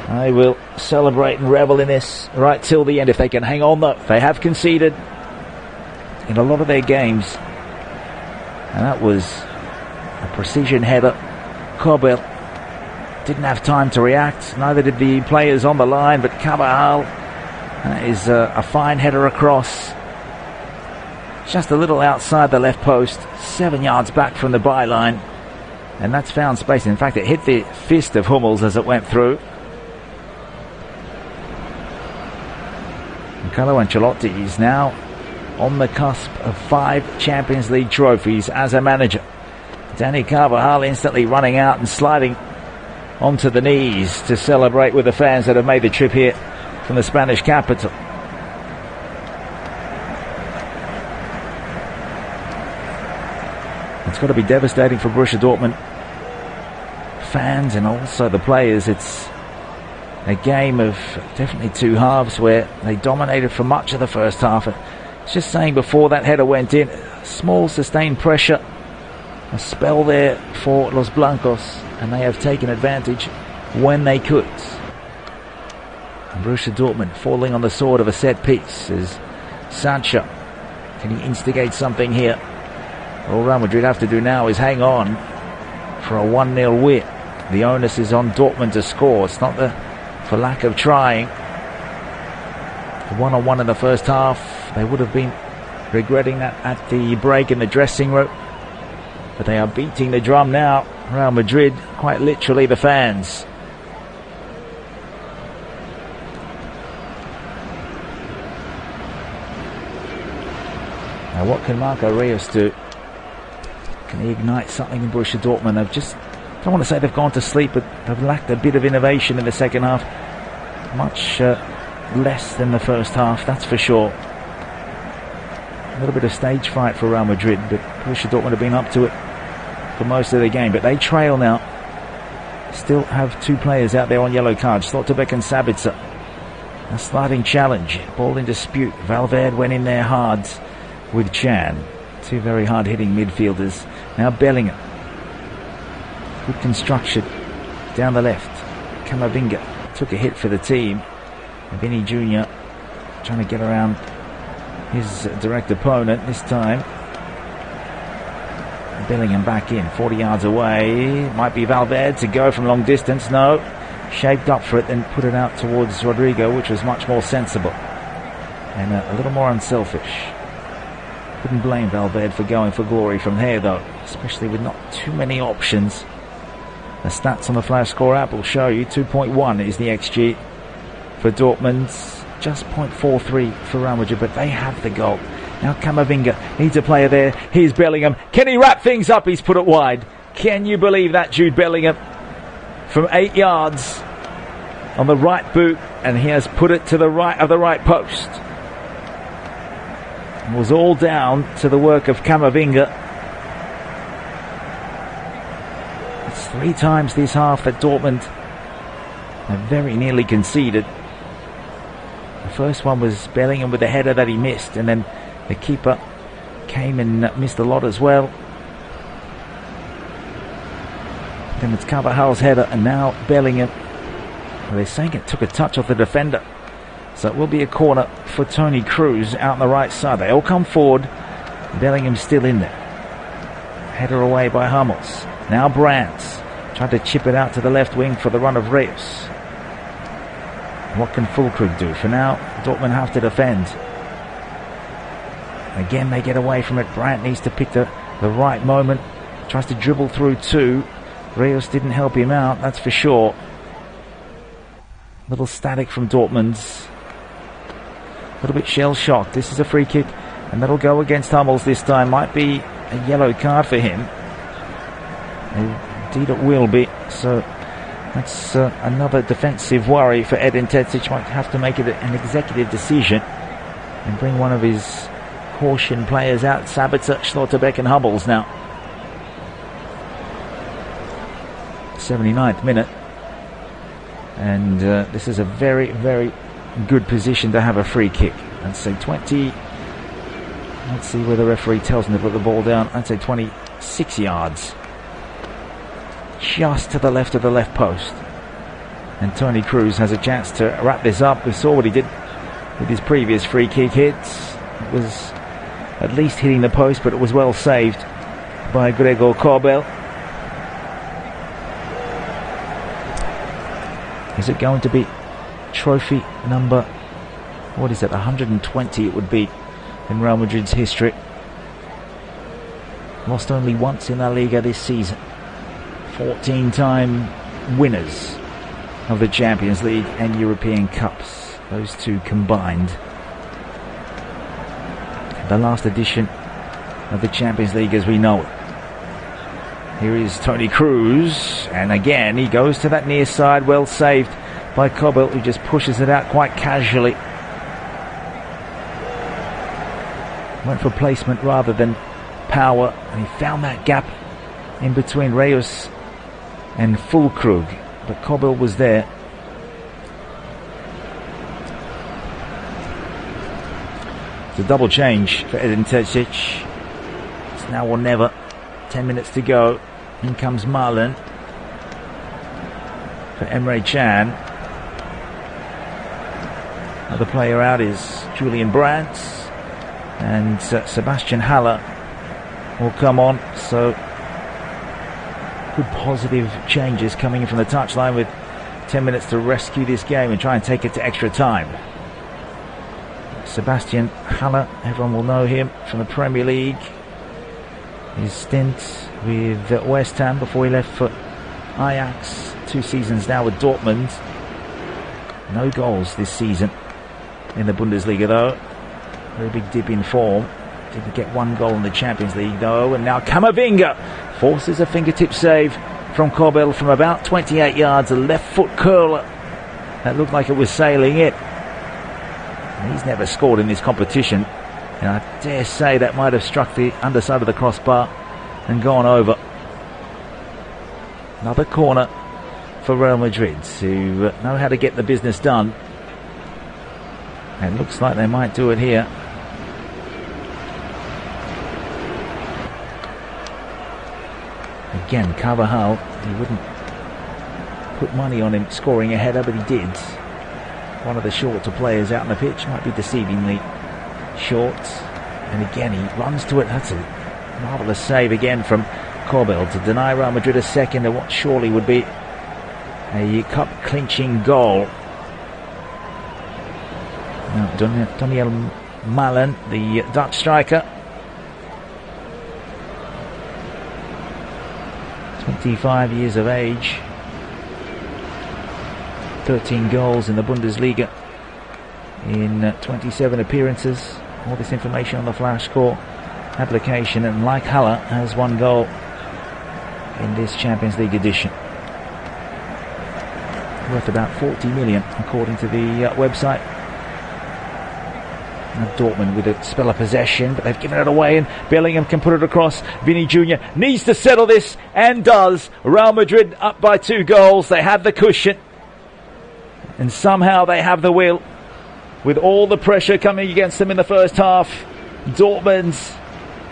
they will celebrate and revel in this right till the end if they can hang on, though. They have conceded in a lot of their games. And that was a precision header. Kobel didn't have time to react. Neither did the players on the line, but Carvajal is a fine header across. Just a little outside the left post, 7 yards back from the byline. And that's found space. In fact, it hit the fist of Hummels as it went through. And Carlo Ancelotti is now on the cusp of 5 Champions League trophies as a manager. Dani Carvajal instantly running out and sliding onto the knees to celebrate with the fans that have made the trip here from the Spanish capital. It's got to be devastating for Borussia Dortmund fans and also the players. It's a game of definitely 2 halves where they dominated for much of the first half. It's just saying before that header went in, small sustained pressure, a spell there for Los Blancos, and they have taken advantage when they could. And Borussia Dortmund falling on the sword of a set piece as Sancho, can he instigate something here? All Real Madrid have to do now is hang on for a 1-0 win. The onus is on Dortmund to score. It's not for lack of trying. The 1-on-1 in the first half, they would have been regretting that at the break in the dressing room. But they are beating the drum now. Real Madrid, quite literally the fans. Now what can Marco Reus do? Can he ignite something in Borussia Dortmund? They've just, I don't want to say they've gone to sleep, but they've lacked a bit of innovation in the second half. Much less than the first half, that's for sure. A little bit of stage fright for Real Madrid, but Borussia Dortmund have been up to it for most of the game. But they trail now. Still have 2 players out there on yellow cards, Schlotterbeck and Sabitzer. A sliding challenge, ball in dispute. Valverde went in there hard with Chan. 2 very hard-hitting midfielders. Now Bellingham. Good construction down the left. Camavinga took a hit for the team. Vinny Jr. trying to get around his direct opponent this time. Bellingham back in, 40 yards away. Might be Valverde to go from long distance. No. Shaped up for it, then put it out towards Rodrigo, which was much more sensible. And a little more unselfish. Couldn't blame Valverde for going for glory from here, though, especially with not too many options. The stats on the flash score app will show you 2.1 is the XG for Dortmund, just 0.43 for Real Madrid, but they have the goal. Now Camavinga needs a player there. Here's Bellingham. Can he wrap things up? He's put it wide. Can you believe that, Jude Bellingham? From 8 yards on the right boot, and he has put it to the right of the right post. It was all down to the work of Camavinga. It's 3 times this half that Dortmund have very nearly conceded. The first one was Bellingham with the header that he missed, and then the keeper came and missed a lot as well. Then it's Carvajal's header, and now Bellingham. Well, they're saying it took a touch off the defender. So it will be a corner for Toni Kroos out on the right side. They all come forward. Bellingham's still in there. Header away by Hummels. Now Brandt tried to chip it out to the left wing for the run of Reus. What can Füllkrug do? For now, Dortmund have to defend. Again, they get away from it. Brandt needs to pick the right moment. Tries to dribble through 2. Reus didn't help him out, that's for sure. Little static from Dortmund's. A little bit shell-shocked. This is a free kick, and that'll go against Hummels this time. Might be a yellow card for him. Indeed it will be. So that's another defensive worry for Edin Terzic. Might have to make it an executive decision and bring one of his caution players out. Sabitzer, Schlotterbeck and Hummels now. 79th minute. And this is a very, very good position to have a free kick. I'd say 20. Let's see where the referee tells him to put the ball down. I'd say 26 yards. Just to the left of the left post. And Toni Kroos has a chance to wrap this up. We saw what he did with his previous free kick hits. It was at least hitting the post, but it was well saved by Gregor Kobel. Is it going to be trophy number, what is it, 120 it would be in Real Madrid's history. Lost only once in La Liga this season. 14-time winners of the Champions League and European Cups, those two combined. The last edition of the Champions League as we know it. Here is Toni Kroos, and again he goes to that near side, well saved by Kobel, who just pushes it out quite casually. Went for placement rather than power, and he found that gap in between Reus and Füllkrug, but Kobel was there. It's a double change for Edin Terzic. It's now or never. 10 minutes to go. In comes Marlon for Emre Can. Another player out is Julian Brandt, and Sebastian Haller will come on. So good positive changes coming in from the touchline with 10 minutes to rescue this game and try and take it to extra time. Sebastian Haller, everyone will know him from the Premier League. His stint with West Ham before he left for Ajax. 2 seasons now with Dortmund. No goals this season in the Bundesliga though. Very big dip in form. Didn't get 1 goal in the Champions League though. And now Camavinga forces a fingertip save from Kobel from about 28 yards. A left foot curler that looked like it was sailing in. And he's never scored in this competition. And I dare say that might have struck the underside of the crossbar and gone over. Another corner for Real Madrid, who know how to get the business done. And it looks like they might do it here. Again, Carvajal, he wouldn't put money on him scoring a header, but he did. One of the shorter players out on the pitch, might be deceivingly short, and again he runs to it. That's a marvellous save again from Kobel to deny Real Madrid a second of what surely would be a cup clinching goal. Now Daniel Malen, the Dutch striker, 25 years of age, 13 goals in the Bundesliga in 27 appearances. All this information on the Flash Score application, and like Haller has 1 goal in this Champions League edition, worth about 40 million according to the website. Now Dortmund with a spell of possession, but they've given it away, and Bellingham can put it across. Vini Jr. needs to settle this, and does. Real Madrid up by 2 goals. They have the cushion, and somehow they have the will. With all the pressure coming against them in the first half, Dortmund,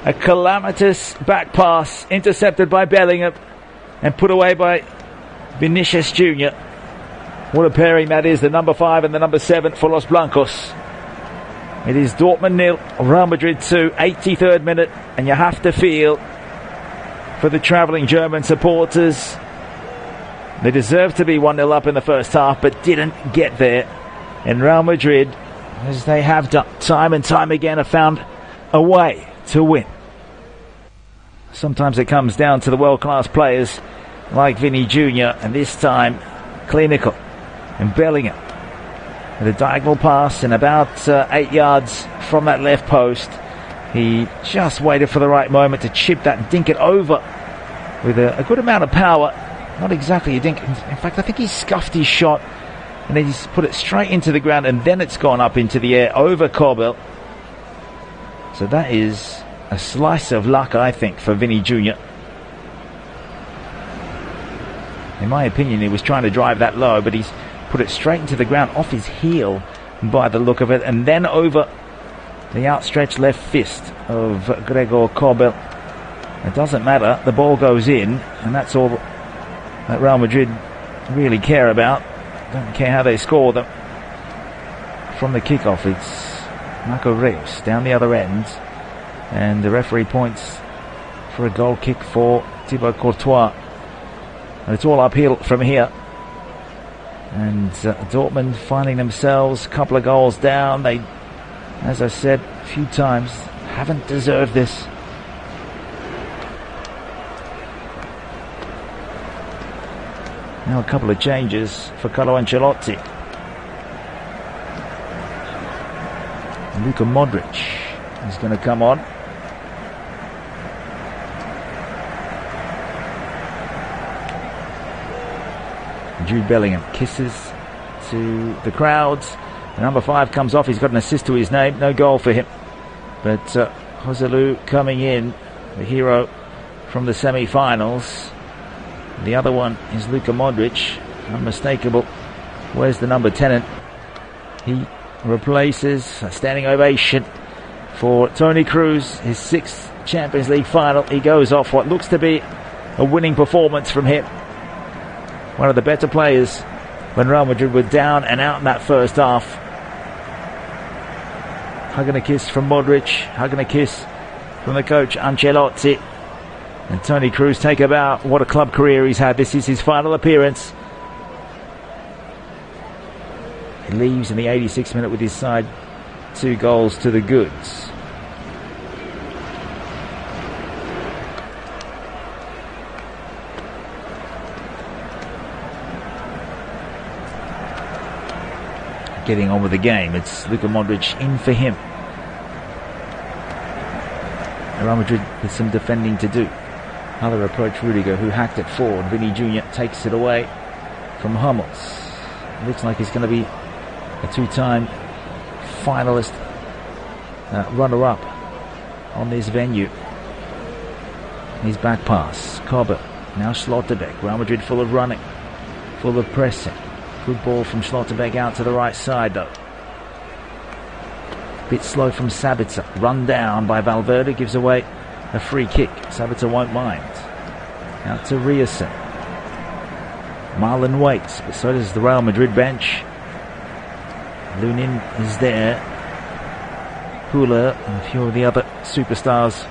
a calamitous back pass intercepted by Bellingham and put away by Vinicius Jr. What a pairing that is, the number 5 and the number 7 for Los Blancos. It is Dortmund 0, Real Madrid 2, 83rd minute, and you have to feel for the travelling German supporters. They deserved to be 1-0 up in the first half, but didn't get there. And Real Madrid, as they have done time and time again, have found a way to win. Sometimes it comes down to the world-class players like Vini Jr., and this time clinical. And Bellingham with a diagonal pass, and about 8 yards from that left post, he just waited for the right moment to chip that and dink it over with a good amount of power. Not exactly a dink. In fact, I think he scuffed his shot, and then he's put it straight into the ground, and then it's gone up into the air over Kobel. So that is a slice of luck, I think, for Vini Jr. In my opinion, he was trying to drive that low, but he's put it straight into the ground off his heel by the look of it, and then over the outstretched left fist of Gregor Kobel. It doesn't matter, the ball goes in, and that's all that Real Madrid really care about. Don't care how they score them. From the kickoff, it's Marco Reus down the other end, and the referee points for a goal kick for Thibaut Courtois. And it's all uphill from here. And Dortmund finding themselves a couple of goals down. They, as I said a few times, haven't deserved this. Now a couple of changes for Carlo Ancelotti. Luka Modric is going to come on. Jude Bellingham kisses to the crowds. The number 5 comes off. He's got an assist to his name. No goal for him. But Joselu coming in, the hero from the semi-finals. The other one is Luka Modric, unmistakable. Where's the number 10? He replaces. A standing ovation for Toni Kroos, his 6th Champions League final. He goes off what looks to be a winning performance from him. One of the better players when Real Madrid were down and out in that first half. Hugging a kiss from Modric, hugging a kiss from the coach Ancelotti. And Toni Kroos take a bow. What a club career he's had. This is his final appearance. He leaves in the 86th minute with his side 2 goals to the goods. Getting on with the game. It's Luka Modric in for him. Real Madrid with some defending to do. Another approach, Rudiger, who hacked it forward. Vinny Jr. takes it away from Hummels. Looks like he's going to be a 2-time finalist, runner-up on this venue. His back pass, Cobbett, now Schlotterbeck. Real Madrid full of running, full of pressing. Good ball from Schlotterbeck out to the right side though. Bit slow from Sabitzer. Run down by Valverde, gives away a free kick. Sabitzer won't mind. Out to Riasson. Marlon waits, but so does the Real Madrid bench. Lunin is there. Hula and a few of the other superstars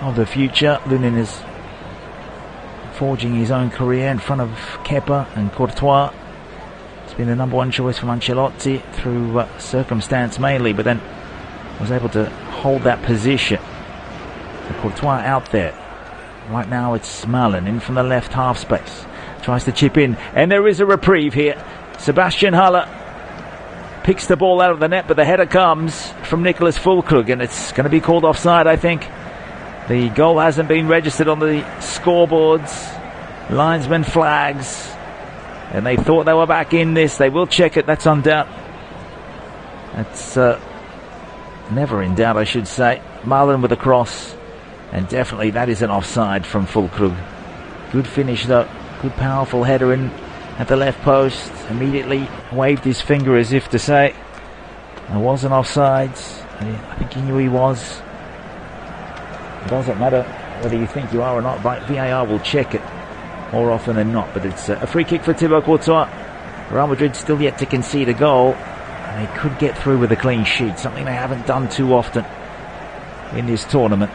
of the future. Lunin is forging his own career in front of Kepa and Courtois. It's been the number 1 choice from Ancelotti through circumstance mainly, but then was able to hold that position. So Courtois out there. Right now it's Marlon in from the left half space. Tries to chip in, and there is a reprieve here. Sebastian Haller picks the ball out of the net, but the header comes from Nicholas Füllkrug, and it's going to be called offside, I think. The goal hasn't been registered on the scoreboards. Linesman flags. And they thought they were back in this. They will check it. That's on doubt. That's never in doubt, I should say. Marlon with a cross. And definitely that is an offside from Füllkrug. Good finish though. Good powerful header in at the left post. Immediately waved his finger as if to say there was an offside. I think he knew he was. It doesn't matter whether you think you are or not. VAR will check it more often than not. But it's a free kick for Thibaut Courtois. Real Madrid still yet to concede a goal. And they could get through with a clean sheet. Something they haven't done too often in this tournament.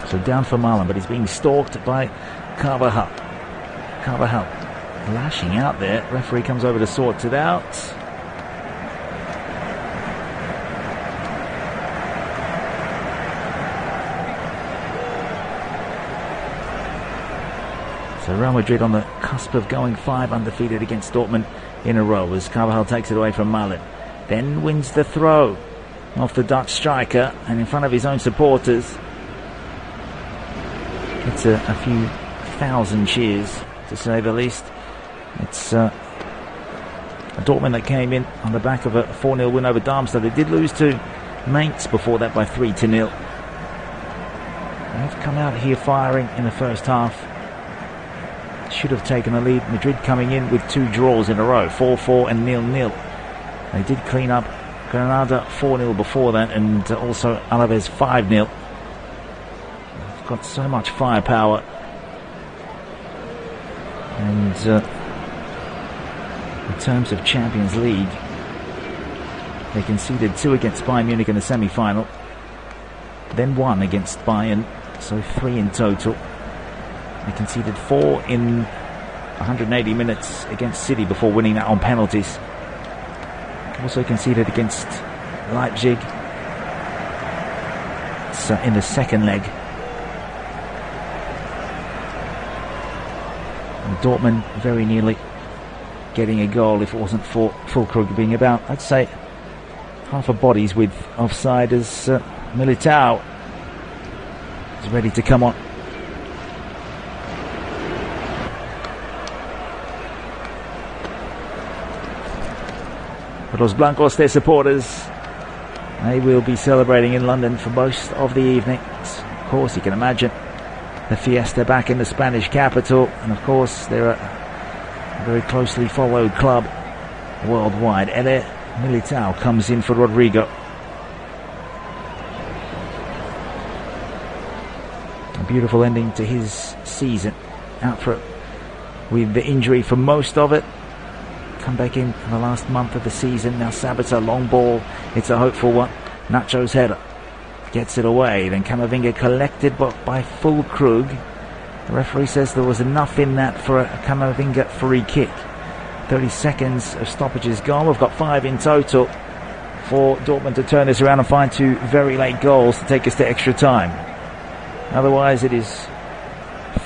So down for Marlon, but he's being stalked by Carvajal. Carvajal lashing out there. Referee comes over to sort it out. So Real Madrid on the cusp of going 5 undefeated against Dortmund in a row as Carvajal takes it away from Marlon. Then wins the throw off the Dutch striker and in front of his own supporters. It's a few thousand cheers, to say the least. It's a Dortmund that came in on the back of a 4-0 win over Darmstadt. They did lose to Mainz before that by 3-0. They've come out here firing in the first half. Should have taken the lead. Madrid coming in with 2 draws in a row, 4-4 and 0-0. They did clean up Granada 4-0 before that, and also Alaves 5-0. Got so much firepower, and in terms of Champions League, they conceded 2 against Bayern Munich in the semi-final, then 1 against Bayern, so 3 in total. They conceded 4 in 180 minutes against City before winning that on penalties. Also conceded against Leipzig in the second leg. And Dortmund very nearly getting a goal if it wasn't for Füllkrug being about, I'd say, half a body's width offside as Militao is ready to come on. For Los Blancos, their supporters, they will be celebrating in London for most of the evening. Of course, you can imagine the fiesta back in the Spanish capital, and of course they're a very closely followed club worldwide. Eder Militao comes in for Rodrigo. A beautiful ending to his season, out for it with the injury for most of it. Come back in the last month of the season. Now Sabitzer, long ball, it's a hopeful one. Nacho's header gets it away, then Camavinga collected by Füllkrug. The referee says there was enough in that for a Camavinga free kick. 30 seconds of stoppages gone. We've got 5 in total for Dortmund to turn this around and find 2 very late goals to take us to extra time. Otherwise it is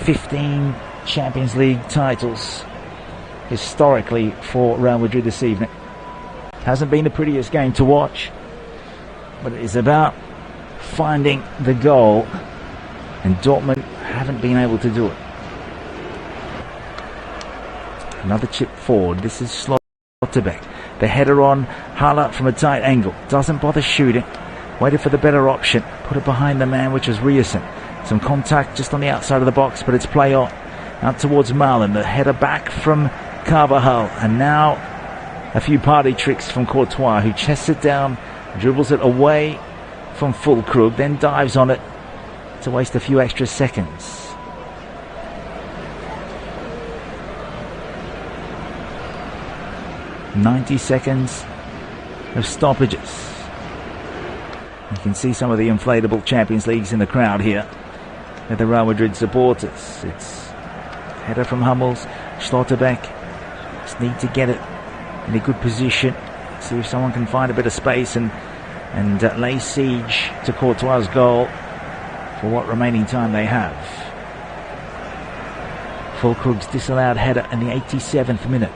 15 Champions League titles historically for Real Madrid this evening. Hasn't been the prettiest game to watch, but it is about finding the goal, and Dortmund haven't been able to do it. Another chip forward. This is Schlotterbeck. The header on Haller from a tight angle. Doesn't bother shooting. Waited for the better option. Put it behind the man, which was Riesen. Some contact just on the outside of the box, but it's play on. Out towards Marlon. The header back from Carvajal, and now a few party tricks from Courtois, who chests it down, dribbles it away from Füllkrug, then dives on it to waste a few extra seconds. "90 seconds of stoppages." You can see some of the inflatable Champions Leagues in the crowd here with the Real Madrid supporters. It's header from Hummels, Schlotterbeck. Just need to get it in a good position. See if someone can find a bit of space and lay siege to Courtois' goal for what remaining time they have. Füllkrug's disallowed header in the 87th minute.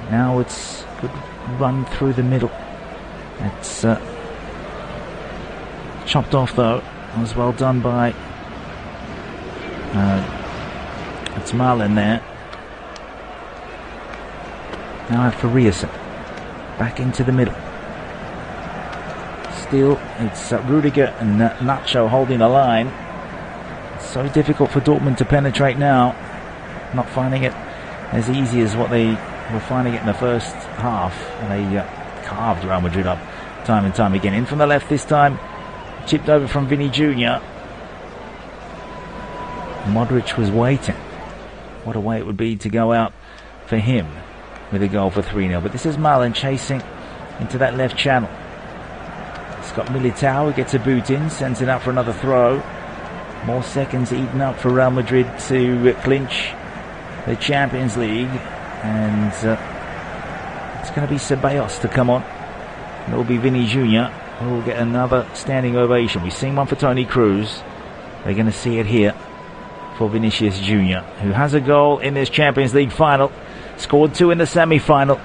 Now it's good run through the middle. It's chopped off though. It was well done by it's Marlon there. Now for Riesen. Back into the middle. Still, it's Rudiger and Nacho holding the line. It's so difficult for Dortmund to penetrate now. Not finding it as easy as what they were finding it in the first half. And they carved Real Madrid up time and time again. In from the left this time. Chipped over from Vinny Jr. Modric was waiting. What a way it would be to go out for him with a goal for 3-0. But this is Marlon chasing into that left channel. It's got Militao, who gets a boot in, sends it out for another throw. More seconds eaten up for Real Madrid to clinch the Champions League. And it's going to be Ceballos to come on. And it will be Vinny Jr. who will get another standing ovation. We've seen one for Toni Kroos. They're going to see it here for Vinicius Jr., who has a goal in this Champions League final. Scored 2 in the semi-final.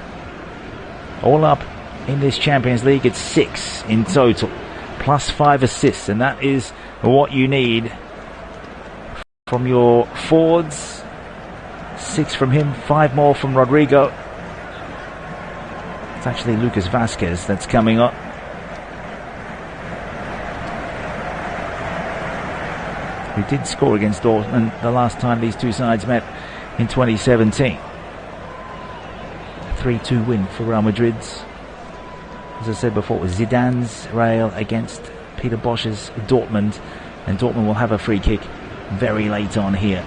All up in this Champions League, it's 6 in total, plus 5 assists, and that is what you need from your forwards. 6 from him, 5 more from Rodrigo. It's actually Lucas Vazquez that's coming up. Who did score against Dortmund the last time these two sides met in 2017. 3-2 win for Real Madrid's. As I said before, it was Zidane's Real against Peter Bosch's Dortmund, and Dortmund will have a free kick very late on here.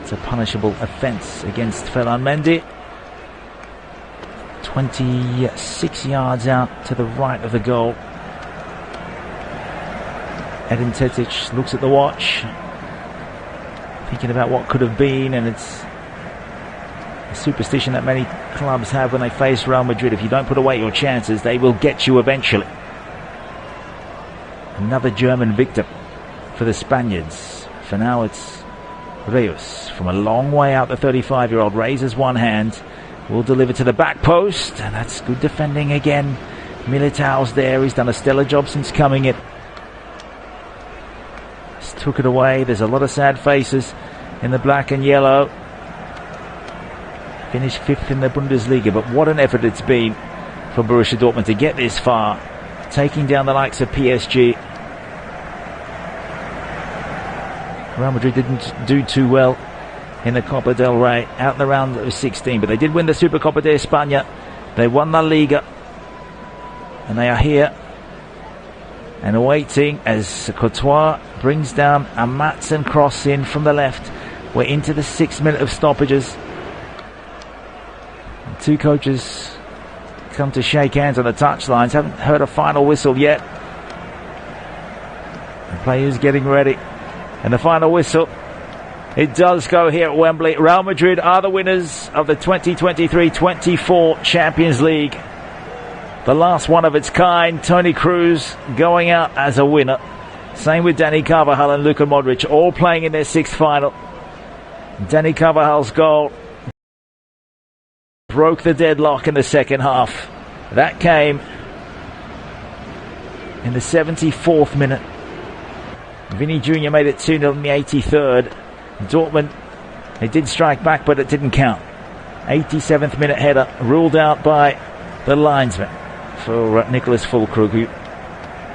It's a punishable offence against Ferland Mendy. 26 yards out to the right of the goal. Edin Terzic looks at the watch, thinking about what could have been, and it's a superstition that many clubs have when they face Real Madrid. If you don't put away your chances, they will get you eventually. Another German victim for the Spaniards. For now it's Rios from a long way out. The 35-year-old raises one hand, will deliver to the back post, and that's good defending again. Militao's there, he's done a stellar job since coming in. Just took it away. There's a lot of sad faces in the black and yellow. Finished 5th in the Bundesliga, but what an effort it's been for Borussia Dortmund to get this far, taking down the likes of PSG. Real Madrid didn't do too well in the Copa del Rey, out in the round of 16, but they did win the Supercopa de España. They won La Liga, and they are here and awaiting as Courtois brings down a Matson cross in from the left. We're into the 6th minute of stoppages. And two coaches come to shake hands on the touchlines. Haven't heard a final whistle yet. The players getting ready. And the final whistle, it does go here at Wembley. Real Madrid are the winners of the 2023-24 Champions League. The last one of its kind. Toni Kroos going out as a winner. Same with Dani Carvajal and Luka Modric, all playing in their 6th final. Dani Carvajal's goal broke the deadlock in the second half. That came in the 74th minute. Vinny Jr. made it 2-0 in the 83rd. Dortmund, they did strike back, but it didn't count. 87th minute header, ruled out by the linesman for Nicholas Füllkrug, who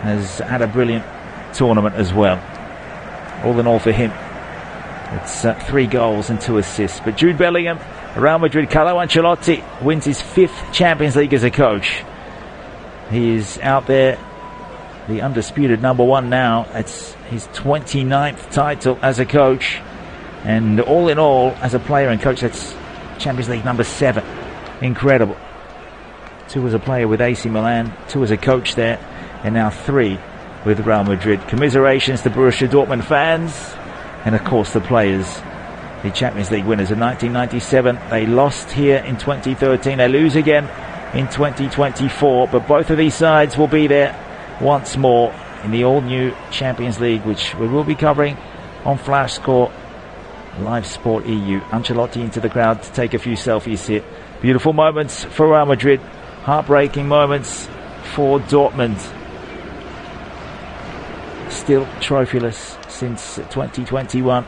has had a brilliant tournament as well. All in all for him, it's 3 goals and 2 assists. But Jude Bellingham, Real Madrid, Carlo Ancelotti wins his 5th Champions League as a coach. He is out there, the undisputed number 1 now. It's his 29th title as a coach, and all in all as a player and coach, that's Champions League number 7. Incredible. 2 as a player with AC Milan, 2 as a coach there, and now 3 with Real Madrid. Commiserations to Borussia Dortmund fans, and of course the players, the Champions League winners in 1997. They lost here in 2013. They lose again in 2024, but both of these sides will be there once more in the all-new Champions League, which we will be covering on Flash Score Live Sport EU. Ancelotti into the crowd to take a few selfies here. Beautiful moments for Real Madrid, heartbreaking moments for Dortmund. Still trophyless since 2021.